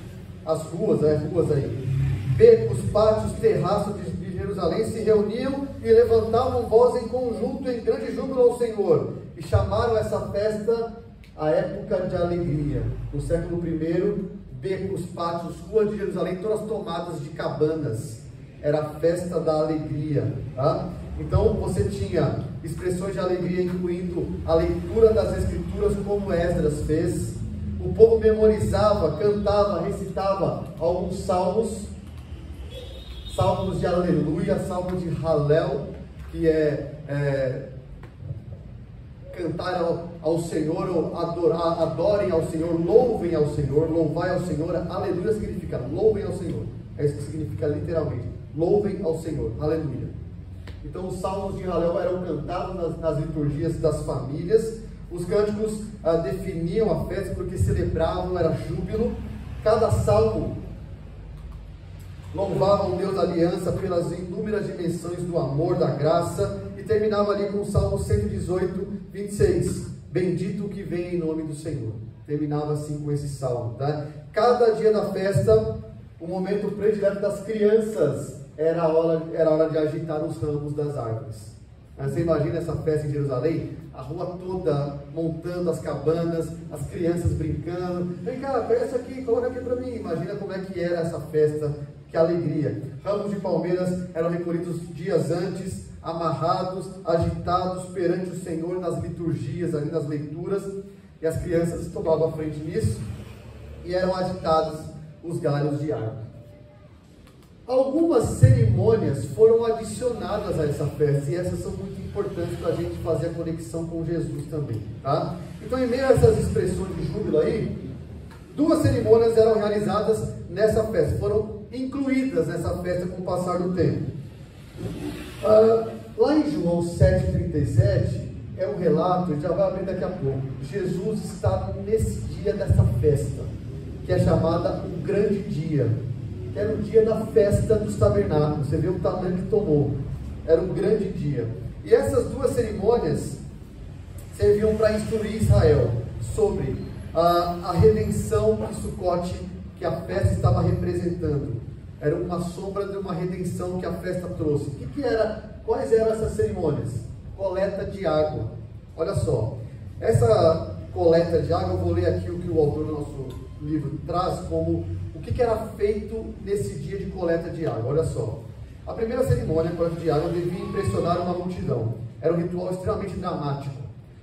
as ruas aí, becos, pátios, terraços de Jerusalém se reuniam e levantavam voz em conjunto em grande júbilo ao Senhor, e chamaram essa festa a época de alegria. No século I, becos, pátios, ruas de Jerusalém, todas tomadas de cabanas. Era a festa da alegria, tá? Então você tinha expressões de alegria, incluindo a leitura das escrituras, como Esdras fez. O povo memorizava, cantava, recitava alguns salmos, salmos de aleluia, salmos de Halel, que é cantar ao Senhor, ou adorem ao Senhor, louvem ao Senhor, louvai ao Senhor. Aleluia significa louvem ao Senhor. É isso que significa literalmente, louvem ao Senhor, aleluia. Então os salmos de Halel eram cantados nas liturgias das famílias. Os cânticos definiam a festa, porque celebravam, era júbilo. Cada salmo louvava o Deus da aliança pelas inúmeras dimensões do amor, da graça, e terminava ali com o Salmo 118, 26. Bendito o que vem em nome do Senhor. Terminava assim com esse salmo, tá? Cada dia da festa, o momento predileto das crianças era a hora de agitar os ramos das árvores. Você imagina essa festa em Jerusalém? A rua toda montando as cabanas, as crianças brincando. Vem cá, pega isso aqui, coloca aqui para mim. Imagina como é que era essa festa, que alegria. Ramos de palmeiras eram recolhidos dias antes, amarrados, agitados perante o Senhor nas liturgias, ali nas leituras, e as crianças tomavam a frente nisso, e eram agitados os galhos de árvore. Algumas cerimônias foram adicionadas a essa festa, e essas são muito importantes para a gente fazer a conexão com Jesus também, tá? Então, em meio a essas expressões de júbilo aí, 2 cerimônias eram realizadas nessa festa, foram incluídas nessa festa com o passar do tempo. Lá em João 7,37, é um relato, a gente já vai abrir daqui a pouco. Jesus está nesse dia dessa festa, que é chamada o grande dia. que era o dia da festa dos tabernáculos. Você vê o tamanho que tomou. Era um grande dia. E essas duas cerimônias serviam para instruir Israel sobre a redenção de Sucote, que a festa estava representando. Era uma sombra de uma redenção que a festa trouxe. Quais eram essas cerimônias? Coleta de água. Olha só, essa coleta de água, eu vou ler aqui o que o autor do nosso livro traz como o que era feito nesse dia de coleta de água. Olha só, a primeira cerimônia, a coleta de água, devia impressionar uma multidão. Era um ritual extremamente dramático.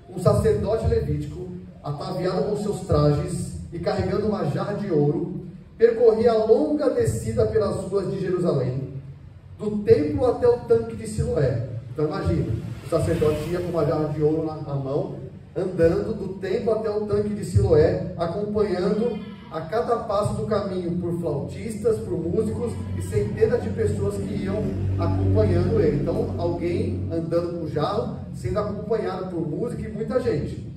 Um sacerdote levítico, ataviado com seus trajes e carregando uma jarra de ouro, percorria a longa descida pelas ruas de Jerusalém, do templo até o tanque de Siloé. Então imagina, o sacerdote ia com uma jarra de ouro na mão, andando do templo até o tanque de Siloé, acompanhando a cada passo do caminho por flautistas, por músicos e centenas de pessoas que iam acompanhando ele. Então alguém andando com jarro, sendo acompanhado por música e muita gente.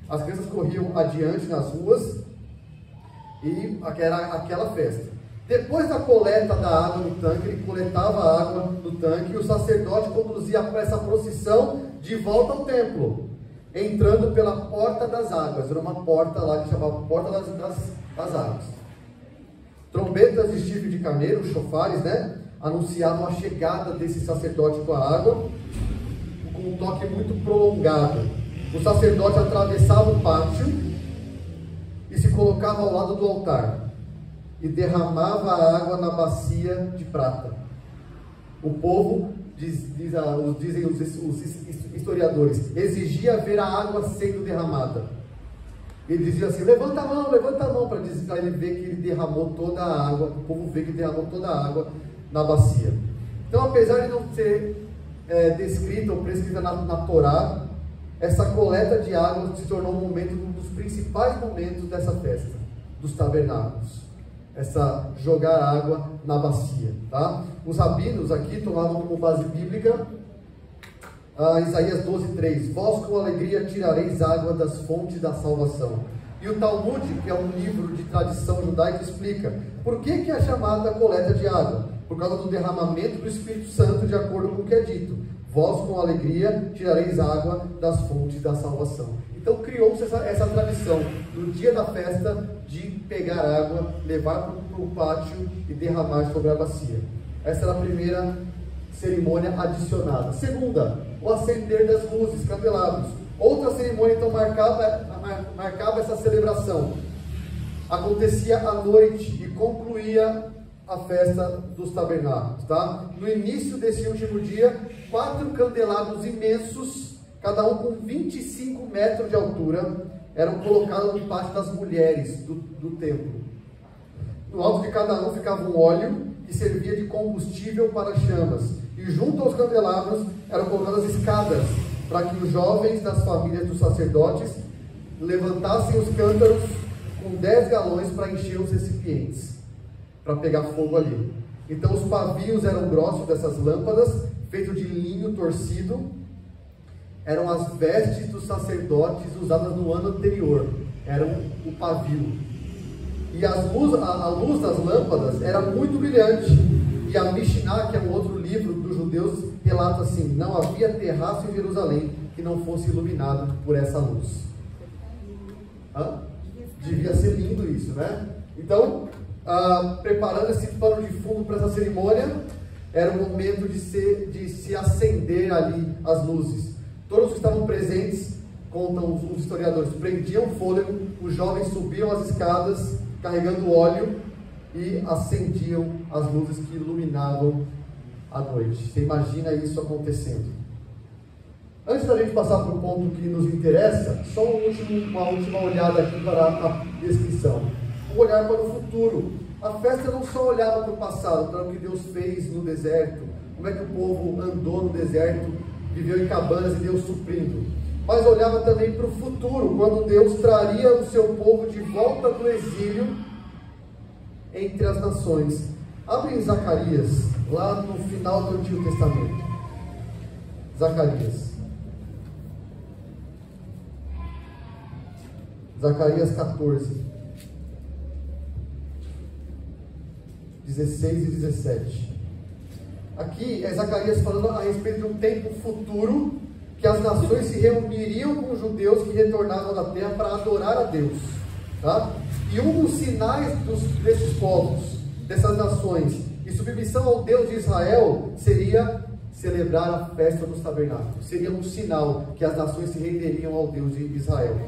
As crianças corriam adiante nas ruas e era aquela festa. Depois da coleta da água no tanque, ele coletava a água no tanque e o sacerdote conduzia essa procissão de volta ao templo, entrando pela porta das águas. Era uma porta lá que chamava Porta das Águas. Trombetas de chifre de carneiro, chofares, né, anunciavam a chegada desse sacerdote com a água, com um toque muito prolongado. O sacerdote atravessava o pátio e se colocava ao lado do altar e derramava a água na bacia de prata. O povo, dizem os historiadores, exigia ver a água sendo derramada. Ele dizia assim: levanta a mão, para ele ver que ele derramou toda a água, o povo vê que ele derramou toda a água na bacia. Então, apesar de não ser descrita ou prescrita na Torá, essa coleta de água se tornou um dos principais momentos dessa festa, dos tabernáculos. Essa jogar água na bacia, tá? Os rabinos aqui tomavam como base bíblica Isaías 12:3, vós com alegria tirareis água das fontes da salvação. E o Talmud, que é um livro de tradição judaica, explica por que é chamada coleta de água. Por causa do derramamento do Espírito Santo, de acordo com o que é dito, vós com alegria tirareis água das fontes da salvação. Então criou-se essa tradição, no dia da festa, de pegar água, levar para o pátio e derramar sobre a bacia. Essa era a primeira cerimônia adicionada. Segunda, o acender das luzes, candelabros. Outra cerimônia então marcava essa celebração. Acontecia à noite e concluía a festa dos tabernáculos, tá? No início desse último dia, 4 candelabros imensos, cada um com 25 metros de altura, eram colocados no pátio das mulheres do templo. No alto de cada um ficava um óleo que servia de combustível para as chamas. E junto aos candelabros eram colocadas escadas para que os jovens das famílias dos sacerdotes levantassem os cântaros com 10 galões para encher os recipientes, para pegar fogo ali. Então os pavios eram grossos dessas lâmpadas, feitos de linho torcido. Eram as vestes dos sacerdotes usadas no ano anterior. Eram o pavio. E a luz das lâmpadas era muito brilhante. E a Mishnah, que é um outro livro dos judeus, relata assim: não havia terraço em Jerusalém que não fosse iluminado por essa luz. Devia ser lindo isso, né? Então, preparando esse pano de fundo para essa cerimônia, era o momento de se acender ali as luzes. Todos que estavam presentes, contam os historiadores, prendiam fôlego, os jovens subiam as escadas carregando óleo e acendiam as luzes que iluminavam a noite. Você imagina isso acontecendo. Antes da gente passar para o ponto que nos interessa, só uma última olhada aqui para a descrição. Um olhar para o futuro. A festa não só olhava para o passado, para o que Deus fez no deserto, como é que o povo andou no deserto, viveu em cabanas e Deus suprindo, mas olhava também para o futuro, quando Deus traria o seu povo de volta do exílio entre as nações. Abre em Zacarias, lá no final do Antigo Testamento. Zacarias 14. 16 e 17. Aqui é Zacarias falando a respeito de um tempo futuro, que as nações se reuniriam com os judeus que retornavam da terra para adorar a Deus. Tá? E um dos sinais desses povos, dessas nações, e submissão ao Deus de Israel, seria celebrar a festa dos tabernáculos. Seria um sinal que as nações se renderiam ao Deus de Israel.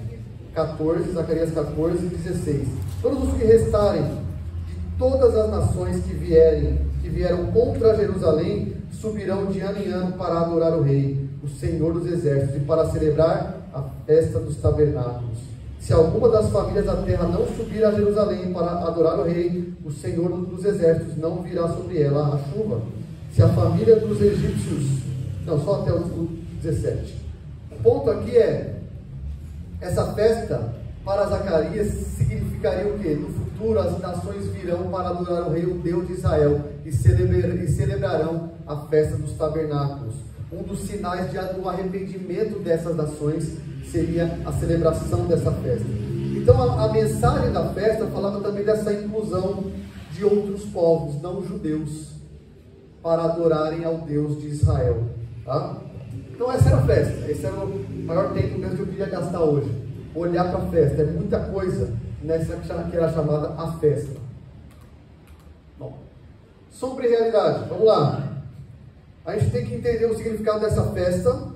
14, Zacarias 14 e 16. Todos os que restarem de todas as nações que vieram contra Jerusalém, subirão de ano em ano para adorar o Rei, o Senhor dos Exércitos, e para celebrar a festa dos tabernáculos. Se alguma das famílias da terra não subir a Jerusalém para adorar o Rei, o Senhor dos Exércitos não virá sobre ela a chuva. Se a família dos egípcios... Não, só até o 17. O ponto aqui é, essa festa para Zacarias significaria o quê? No futuro as nações virão para adorar o Rei, o Deus de Israel, e celebrarão a festa dos tabernáculos. Um dos sinais do arrependimento dessas nações seria a celebração dessa festa. Então a mensagem da festa falava também dessa inclusão de outros povos, não judeus, para adorarem ao Deus de Israel. Tá? Então essa era a festa, esse era o maior tempo mesmo que eu queria gastar hoje. Olhar para a festa, é muita coisa nessa que era chamada a festa. Bom, sobre realidade, vamos lá. A gente tem que entender o significado dessa festa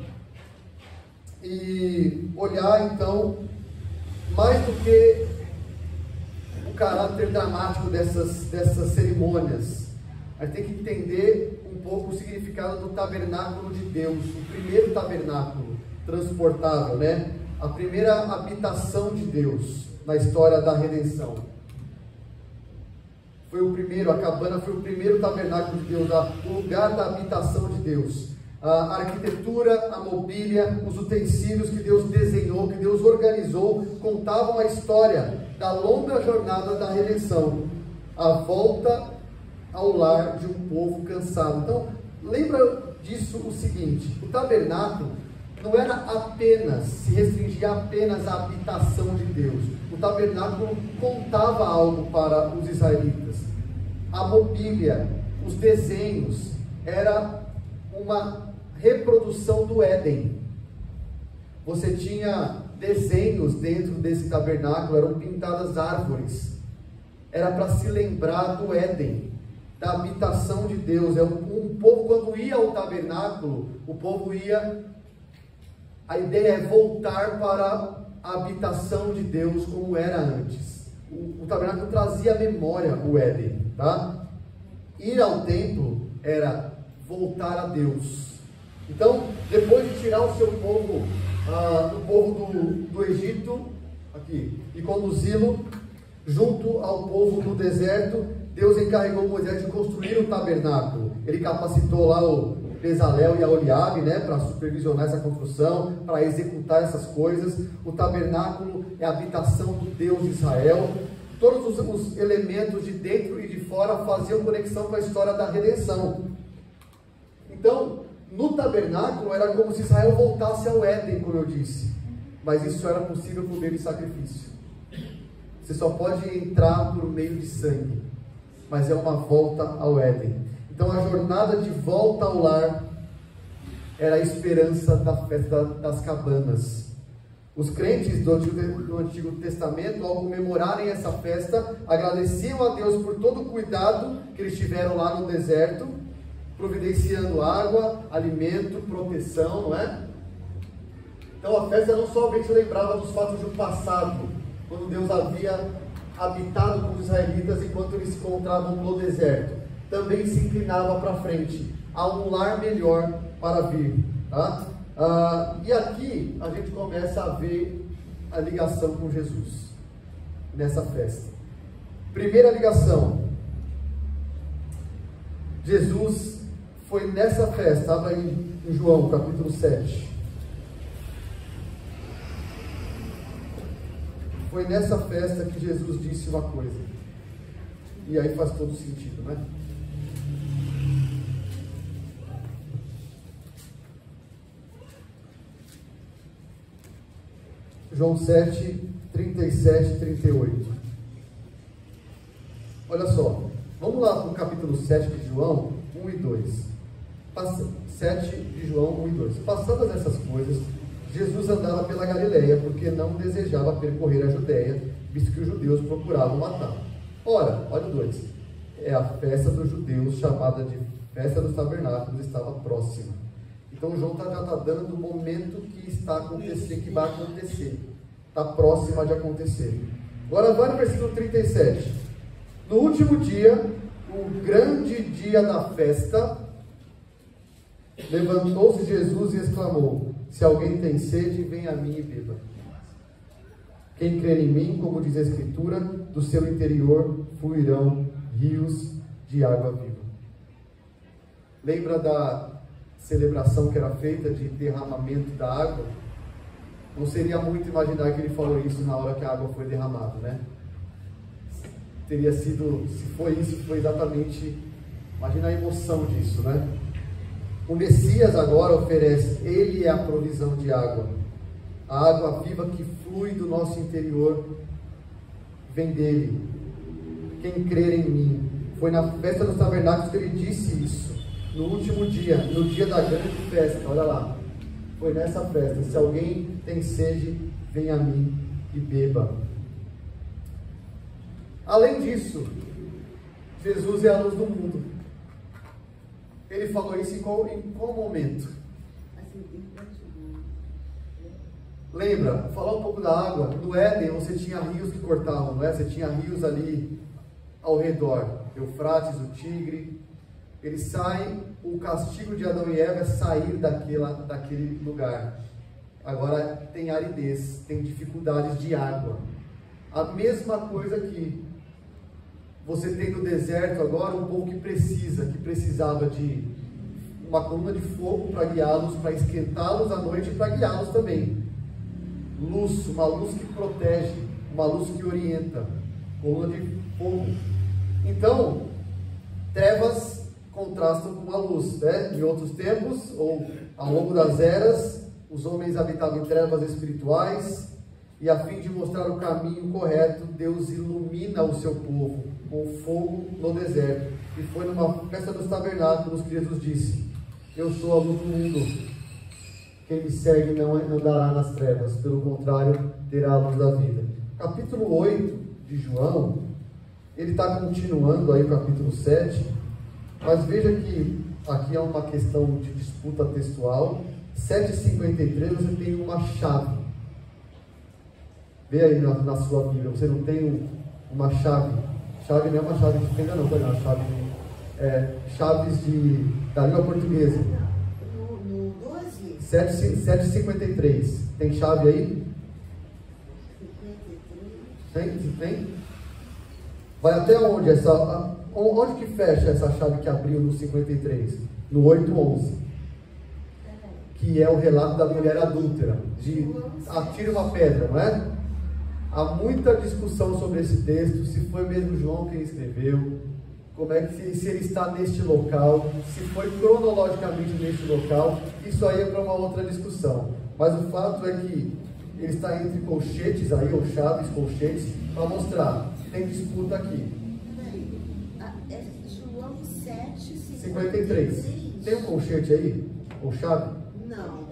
e olhar então mais do que o caráter dramático dessas cerimônias. A gente tem que entender um pouco o significado do tabernáculo de Deus, o primeiro tabernáculo transportável, né? A primeira habitação de Deus na história da redenção. Foi o primeiro, a cabana foi o primeiro tabernáculo de Deus, o lugar da habitação de Deus. A arquitetura, a mobília, os utensílios que Deus desenhou, que Deus organizou, contavam a história da longa jornada da redenção, a volta ao lar de um povo cansado. Então, lembra disso o seguinte: o tabernáculo não era apenas, se restringia apenas à habitação de Deus. O tabernáculo contava algo para os israelitas. A mobília, os desenhos, era uma reprodução do Éden. Você tinha desenhos dentro desse tabernáculo, eram pintadas árvores. Era para se lembrar do Éden, da habitação de Deus. Um povo, quando ia ao tabernáculo, o povo ia... A ideia é voltar para a habitação de Deus como era antes. O tabernáculo trazia à memória o Éden, tá? Ir ao templo era voltar a Deus. Então, depois de tirar o seu povo, o povo do Egito, aqui, e conduzi-lo junto ao povo do deserto, Deus encarregou Moisés de construir o tabernáculo. Ele capacitou lá o Bezalel e a Oliabe, né, para supervisionar essa construção, para executar essas coisas. O tabernáculo é a habitação do Deus de Israel. Todos os elementos de dentro e de fora faziam conexão com a história da redenção. Então, no tabernáculo era como se Israel voltasse ao Éden, como eu disse, mas isso era possível por meio de sacrifício. Você só pode entrar por meio de sangue, mas é uma volta ao Éden. Então a jornada de volta ao lar era a esperança da festa das cabanas. Os crentes do Antigo Testamento, ao comemorarem essa festa, agradeciam a Deus por todo o cuidado que eles tiveram lá no deserto, providenciando água, alimento, proteção, não é? Então a festa não somente lembrava dos fatos do passado, quando Deus havia habitado com os israelitas enquanto eles se encontravam no deserto. Também se inclinava para frente, a um lar melhor para vir, tá? E aqui a gente começa a ver a ligação com Jesus, nessa festa. Primeira ligação, Jesus foi nessa festa, abra aí em João capítulo 7. Foi nessa festa que Jesus disse uma coisa, e aí faz todo sentido, né? João 7, 37 e 38. Olha só. Vamos lá para o capítulo 7 de João, 1 e 2. 7 de João 1 e 2. Passadas essas coisas, Jesus andava pela Galileia, porque não desejava percorrer a Judéia, visto que os judeus procuravam matá-lo. Ora, olha o 2. É a festa dos judeus, chamada de Festa dos Tabernáculos, estava próxima. Então João já está dando o momento que está acontecendo, que vai acontecer. Está próxima de acontecer. Agora vai no versículo 37. No último dia, o grande dia da festa, levantou-se Jesus e exclamou: se alguém tem sede, venha a mim e beba. Quem crer em mim, como diz a Escritura, do seu interior fluirão rios de água viva. Lembra da celebração que era feita de derramamento da água? Não seria muito imaginar que ele falou isso na hora que a água foi derramada, né? Teria sido, se foi isso, foi exatamente, imagina a emoção disso, né? O Messias agora oferece, ele é a provisão de água. A água viva que flui do nosso interior vem dele. Quem crer em mim. Foi na festa dos tabernáculos que ele disse isso. No último dia, no dia da grande festa, olha lá. Foi nessa festa: se alguém tem sede, venha a mim e beba. Além disso, Jesus é a luz do mundo. Ele falou isso em qual momento? Lembra? Falar um pouco da água. No Éden você tinha rios que cortavam, não é? Você tinha rios ali ao redor. Eufrates, o Tigre. Eles saem, o castigo de Adão e Eva é sair daquele lugar. Agora tem aridez, tem dificuldades de água. A mesma coisa aqui. Você tem no deserto agora um povo que precisava de uma coluna de fogo para guiá-los, para esquentá-los à noite e para guiá-los também. Luz, uma luz que protege, uma luz que orienta, coluna de fogo. Então, trevas contrastam com a luz, né? Em outros tempos, ou ao longo das eras, os homens habitavam em trevas espirituais, e a fim de mostrar o caminho correto, Deus ilumina o seu povo com fogo no deserto. E foi numa festa dos tabernáculos que Jesus disse: eu sou a luz do mundo. Quem me segue não andará nas trevas, pelo contrário, terá a luz da vida. Capítulo 8 de João, ele está continuando aí o capítulo 7, mas veja que aqui é uma questão de disputa textual. 7,53 você tem uma chave. Vê aí na sua Bíblia, você não tem uma chave. Chave não é uma chave de fenda, não, foi uma chave, chaves da língua portuguesa. No 12? 7,53. Tem chave aí? 53. Tem? Vai até onde onde que fecha essa chave que abriu no 53? No 8,11. Que é o relato da mulher adúltera. De atire uma pedra, não é? Há muita discussão sobre esse texto, se foi mesmo João quem escreveu, como é que se ele está neste local, se foi cronologicamente neste local. Isso aí é para uma outra discussão. Mas o fato é que ele está entre colchetes aí, ou chaves, colchetes, para mostrar que tem disputa aqui. É João 7,53. Tem um colchete aí? Ou chave? Não.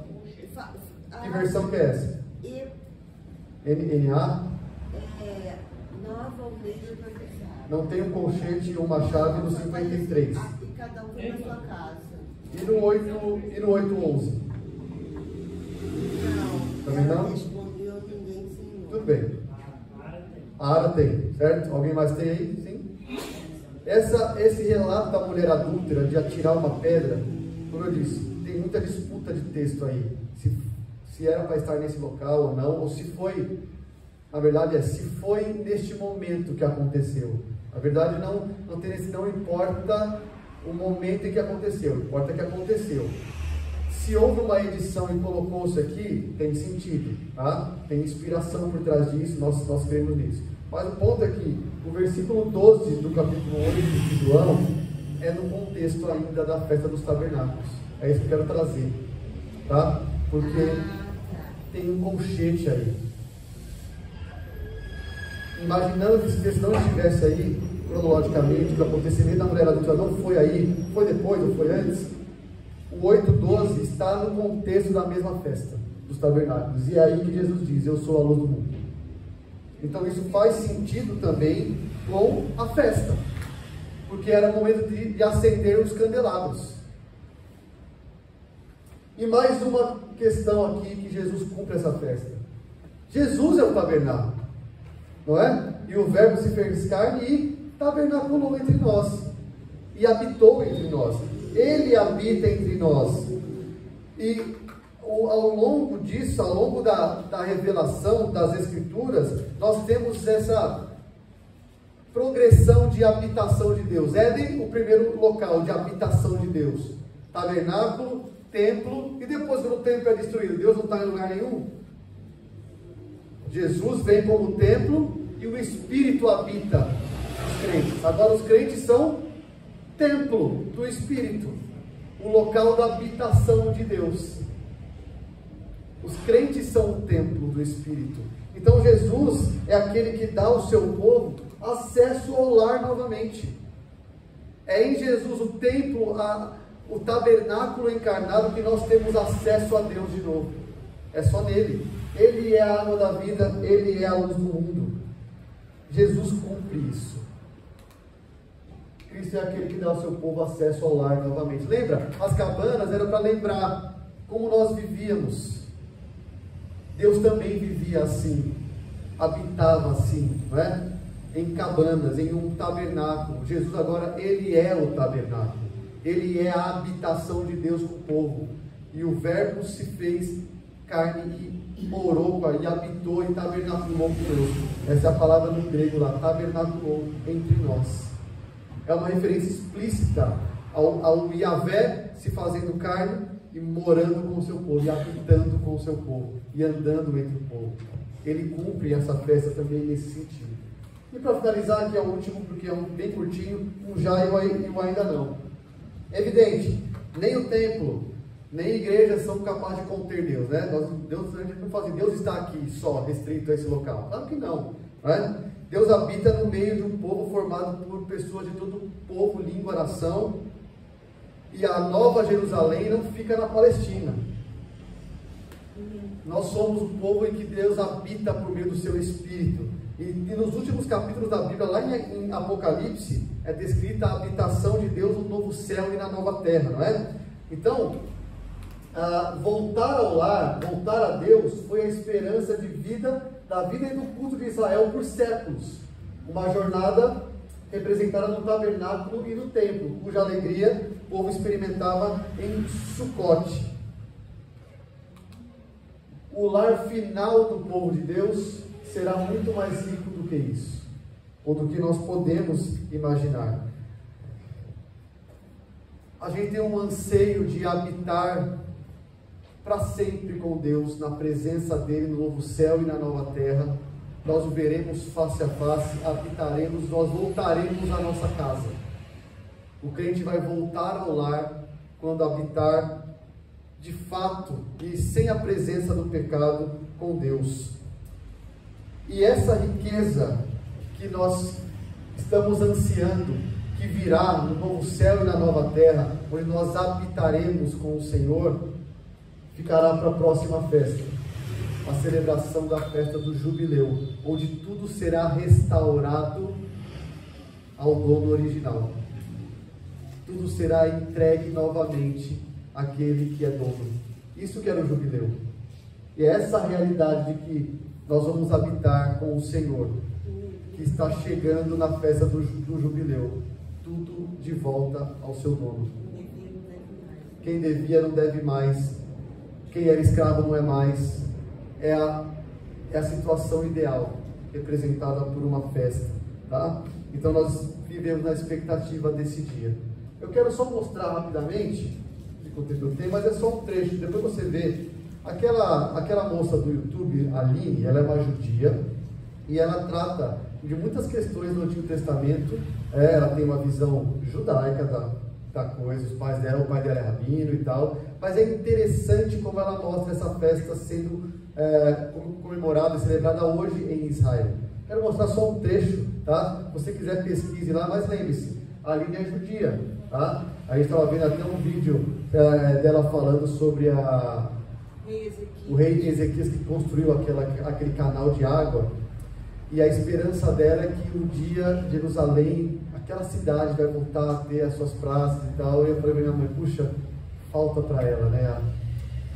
Que versão que é essa? NA? Nova Almeida Atualizada. Não tem um colchete e uma chave no 53. E cada um tem na sua casa. E no 8,11? Não. Também não? Ela respondeu, ninguém ensinou. Tudo bem. A Ara tem, certo? Alguém mais tem aí? Sim? Esse relato da mulher adúltera de atirar uma pedra, como eu disse, tem muita disputa de texto aí. Se era para estar nesse local ou não, ou se foi, na verdade se foi neste momento que aconteceu. Na verdade não importa o momento em que aconteceu, importa que aconteceu. Se houve uma edição e colocou-se aqui, tem sentido, tá? Tem inspiração por trás disso, nós cremos nisso. Mas o ponto é que o versículo 12 do capítulo 8 de João é no contexto ainda da festa dos tabernáculos. É isso que eu quero trazer, tá? Porque tem um colchete aí. imaginando que esse texto não estivesse aí, cronologicamente, o acontecimento da mulher adulta não foi aí, foi depois ou foi antes, o 8:12 está no contexto da mesma festa dos tabernáculos, e é aí que Jesus diz: eu sou a luz do mundo. Então isso faz sentido também com a festa, porque era o momento de acender os candelabros. E mais uma questão aqui que Jesus cumpre essa festa. Jesus é o tabernáculo, não é? E o Verbo se fez carne e tabernaculou entre nós, e habitou entre nós. Ele habita entre nós. E ao longo disso, ao longo da revelação das Escrituras, nós temos essa progressão de habitação de Deus. Éden, o primeiro local de habitação de Deus. Tabernáculo, templo, e depois quando o templo é destruído, Deus não está em lugar nenhum. Jesus vem como templo e o Espírito habita os crentes. Agora os crentes são templo do Espírito, o local da habitação de Deus. Os crentes são o templo do Espírito. Então Jesus é aquele que dá ao seu povo acesso ao lar novamente. É em Jesus o templo, o tabernáculo encarnado, que nós temos acesso a Deus de novo. É só nele. Ele é a água da vida, ele é a luz do mundo. Jesus cumpre isso. Cristo é aquele que dá ao seu povo acesso ao lar novamente. Lembra? As cabanas eram para lembrar como nós vivíamos. Deus também vivia assim, habitava assim, não é? Em cabanas, em um tabernáculo. Jesus agora, ele é o tabernáculo. Ele é a habitação de Deus com o povo. E o Verbo se fez carne e morou e habitou e tabernaculou com Deus. Essa é a palavra no grego lá, tabernaculou entre nós. É uma referência explícita ao Yahvé se fazendo carne e morando com o seu povo, e habitando com o seu povo, e andando entre o povo. Ele cumpre essa festa também nesse sentido. E para finalizar, aqui é o último, porque é bem curtinho, um já e o ainda não. É evidente, nem o templo, nem a igreja são capazes de conter Deus, né? A gente não fala assim, Deus está aqui só, restrito a esse local. Claro que não, né? Deus habita no meio de um povo formado por pessoas de todo povo, língua, nação. E a Nova Jerusalém não fica na Palestina. Nós somos o povo em que Deus habita por meio do seu Espírito. E nos últimos capítulos da Bíblia, lá em Apocalipse, é descrita a habitação de Deus no novo céu e na nova terra, não é? Então, voltar ao lar, voltar a Deus, foi a esperança de vida, da vida e do culto de Israel por séculos. Uma jornada representada no tabernáculo e no templo, cuja alegria o povo experimentava em Sucote. O lar final do povo de Deus será muito mais rico do que isso, ou do que nós podemos imaginar. A gente tem um anseio de habitar para sempre com Deus, na presença dele no novo céu e na nova terra. Nós o veremos face a face, habitaremos, nós voltaremos à nossa casa. O crente vai voltar ao lar quando habitar de fato e sem a presença do pecado com Deus. E essa riqueza que nós estamos ansiando, que virá no novo céu e na nova terra, onde nós habitaremos com o Senhor, ficará para a próxima festa, a celebração da festa do jubileu, onde tudo será restaurado ao dono original. Tudo será entregue novamente àquele que é dono. Isso que era o jubileu. E é essa a realidade de que nós vamos habitar com o Senhor, que está chegando na festa do jubileu. Tudo de volta ao seu dono. Quem devia não deve mais. Quem era escravo não é mais. É a situação ideal, representada por uma festa, tá? Então nós vivemos na expectativa desse dia. Eu quero só mostrar rapidamente o contexto do tema, mas é só um trecho. Depois você vê aquela moça do YouTube, a Aline, ela é uma judia e ela trata de muitas questões do Antigo Testamento. Ela tem uma visão judaica da coisa, o pai dela é rabino e tal, mas é interessante como ela mostra essa festa sendo comemorada e celebrada hoje em Israel. Quero mostrar só um trecho, tá? Se você quiser pesquise lá, mas lembre-se, a linha é judia, tá? A gente estava vendo até um vídeo dela falando sobre o rei Ezequias que construiu aquele canal de água, e a esperança dela é que um dia Jerusalém, aquela cidade, vai voltar a ter as suas praças e tal. E eu falei pra minha mãe, puxa, falta para ela, né,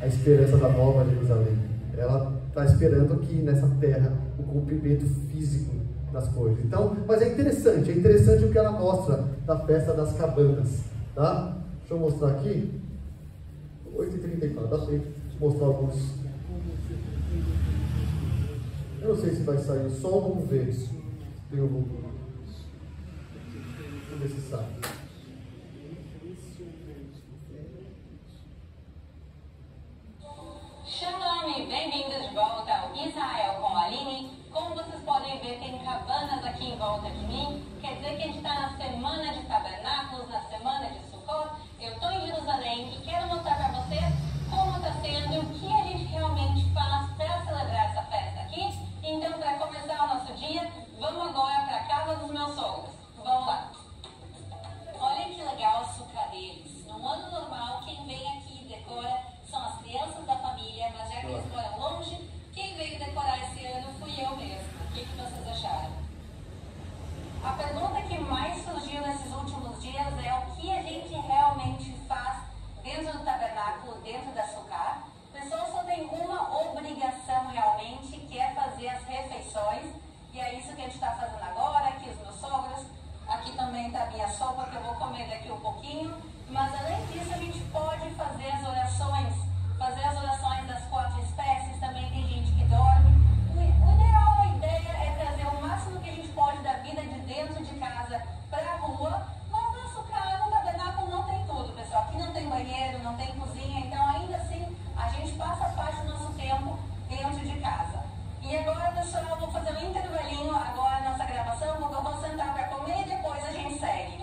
a esperança da nova Jerusalém. Ela está esperando aqui nessa terra o cumprimento físico das coisas. Então, mas é interessante o que ela mostra da festa das cabanas, tá? Deixa eu mostrar aqui. 8h34, dá para mostrar alguns. Eu não sei se vai sair o som, vamos ver se tem o volume. Vamos ver se sai. Shalom, bem-vindos de volta ao Israel com a Aline. Como vocês podem ver, tem cabanas aqui em volta de mim. Quer dizer que a gente está na semana de tabernáculos, na semana de Sukkot. Eu estou em Jerusalém e quero mostrar para vocês como está sendo e o que a gente realmente faz para celebrar essa festa aqui. Então, para começar o nosso dia, vamos agora para a casa dos meus sogros. Vamos lá. Olha que legal a sucá deles. No ano normal, quem vem aqui e decora são as crianças da família, mas já que eles moram longe, quem veio decorar esse ano fui eu mesmo. O que vocês acharam? A pergunta que mais surgiu nesses últimos dias é o que a gente realmente faz dentro do tabernáculo, dentro da sucá. Pessoas só têm uma obrigação realmente, que é fazer as refeições, e é isso que a gente está fazendo agora, aqui os meus sogros, aqui também está a minha sopa, que eu vou comer daqui um pouquinho, mas além disso a gente pode fazer as orações das 4 espécies, também tem gente que dorme. O ideal, a ideia é trazer o máximo que a gente pode da vida de dentro de casa para a rua, mas na sucá, no tabernáculo não tem tudo, pessoal, aqui não tem banheiro, não tem cozinha, então ainda assim a gente passa parte do nosso tempo dentro de casa. E agora, pessoal, eu vou fazer um intervalinho agora na nossa gravação, porque eu vou sentar para comer e depois a gente segue.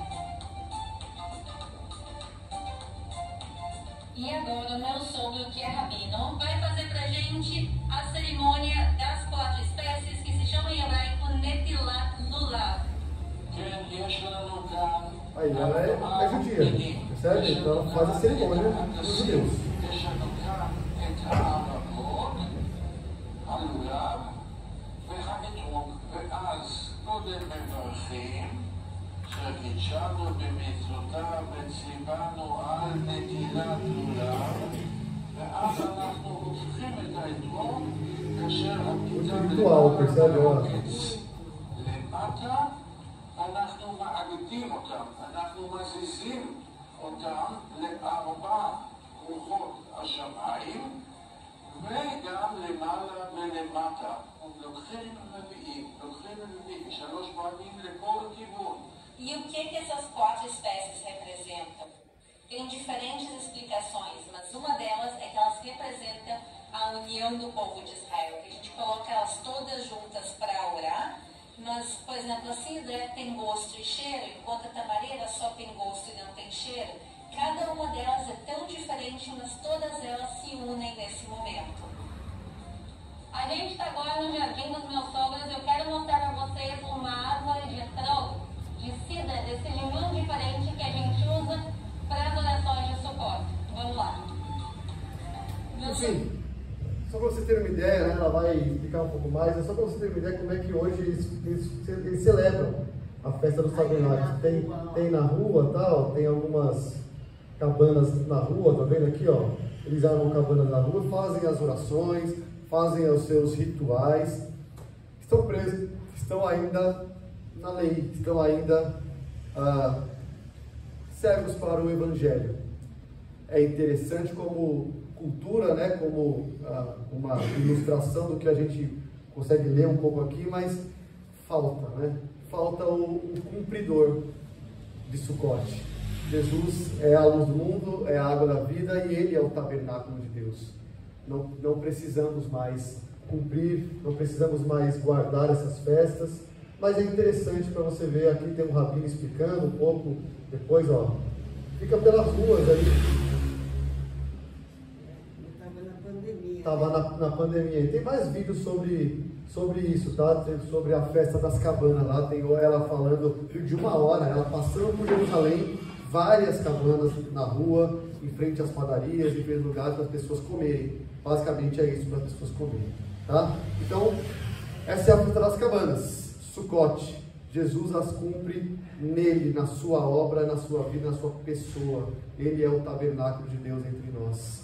E agora o meu sogro, que é rabino, vai fazer pra gente a cerimônia das 4 espécies, que se chama em hebraico Netilat Lulav. Aí, ela é judia, percebe? Então ela faz a cerimônia dos judeus. שקידשנו במצוותיו וציוונו על נטילת לולב, ואז אנחנו הופכים את האתרוג כאשר הפיתה נעקץ למטה, אנחנו מעגדים אותם, אנחנו מזיזים אותם ל4 רוחות השמיים וגם למעלה ולמטה. לוקחים רביעים, 3 פעמים לכל כיוון. E o que essas 4 espécies representam? Tem diferentes explicações, mas uma delas é que elas representam a união do povo de Israel, que a gente coloca elas todas juntas para orar, mas, por exemplo, a cidra tem gosto e cheiro, enquanto a tamareira só tem gosto e não tem cheiro. Cada uma delas é tão diferente, mas todas elas se unem nesse momento. A gente está agora no jardim dos meus sogros e eu quero mostrar para vocês uma árvore de tronco, de cidra, desse limão diferente que a gente usa para as orações de Sukkot. Vamos lá. Sim, só para você ter uma ideia, né, ela vai explicar um pouco mais, é só para você ter uma ideia como é que hoje eles celebram a festa dos tabernáculos. Tem na rua, tal, tem algumas cabanas na rua, tá vendo aqui, ó? Eles armam cabanas na rua, fazem as orações, fazem os seus rituais, estão presos, estão ainda na lei, estão ainda cegos para o Evangelho. É interessante como cultura, né, como uma ilustração do que a gente consegue ler um pouco aqui, mas falta, né? Falta o cumpridor de Sukkot. Jesus é a luz do mundo, é a água da vida e Ele é o tabernáculo de Deus. Não precisamos mais cumprir, não precisamos mais guardar essas festas, mas é interessante para você ver, aqui tem um rabino explicando um pouco, depois, ó, fica pelas ruas aí. Estava na pandemia. Estava na pandemia. E tem mais vídeos sobre isso, tá? Sobre a festa das cabanas. Lá tem ela falando de 1 hora, ela passando por Jerusalém, várias cabanas na rua, em frente às padarias, em frente a lugares para as pessoas comerem. Basicamente é isso, para as pessoas comerem, tá? Então, essa é a festa das cabanas, Sucote. Jesus as cumpre nele, na sua obra, na sua vida, na sua pessoa. Ele é o tabernáculo de Deus entre nós.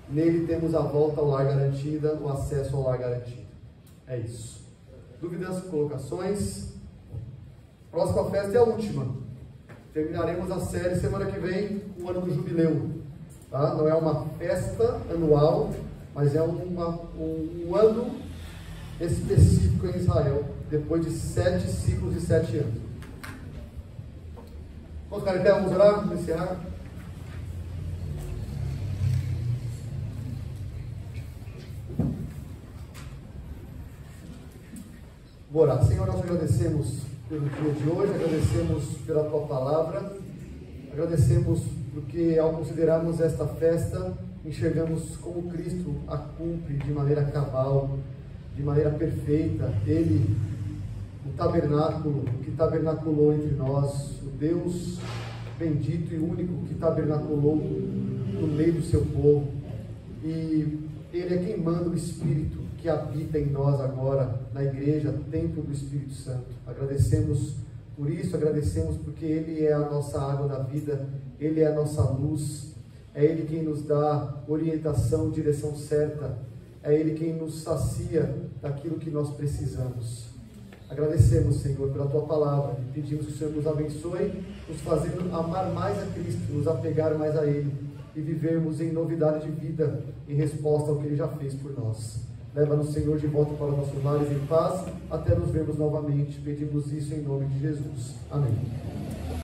Nele temos a volta ao lar garantida, o acesso ao lar garantido. É isso. Dúvidas, colocações? Próxima festa é a última. Terminaremos a série semana que vem, o ano do jubileu. Tá? Não é uma festa anual, mas é um ano específico em Israel, depois de 7 ciclos de 7 anos. Vamos ficar em pé, vamos orar, vamos encerrar. Vou orar. Senhor, nós agradecemos pelo dia de hoje, agradecemos pela Tua palavra, agradecemos porque ao considerarmos esta festa, enxergamos como Cristo a cumpre de maneira cabal, de maneira perfeita. Ele, o tabernáculo, que tabernaculou entre nós, o Deus bendito e único que tabernaculou no meio do seu povo. E Ele é quem manda o Espírito que habita em nós agora, na igreja, templo do Espírito Santo. Agradecemos por isso, agradecemos porque Ele é a nossa água da vida, Ele é a nossa luz, é Ele quem nos dá orientação, direção certa, é Ele quem nos sacia daquilo que nós precisamos. Agradecemos, Senhor, pela Tua palavra, e pedimos que o Senhor nos abençoe, nos fazendo amar mais a Cristo, nos apegar mais a Ele, e vivermos em novidade de vida, em resposta ao que Ele já fez por nós. Leva-nos, Senhor, de volta para nossos lares em paz, até nos vermos novamente. Pedimos isso em nome de Jesus. Amém.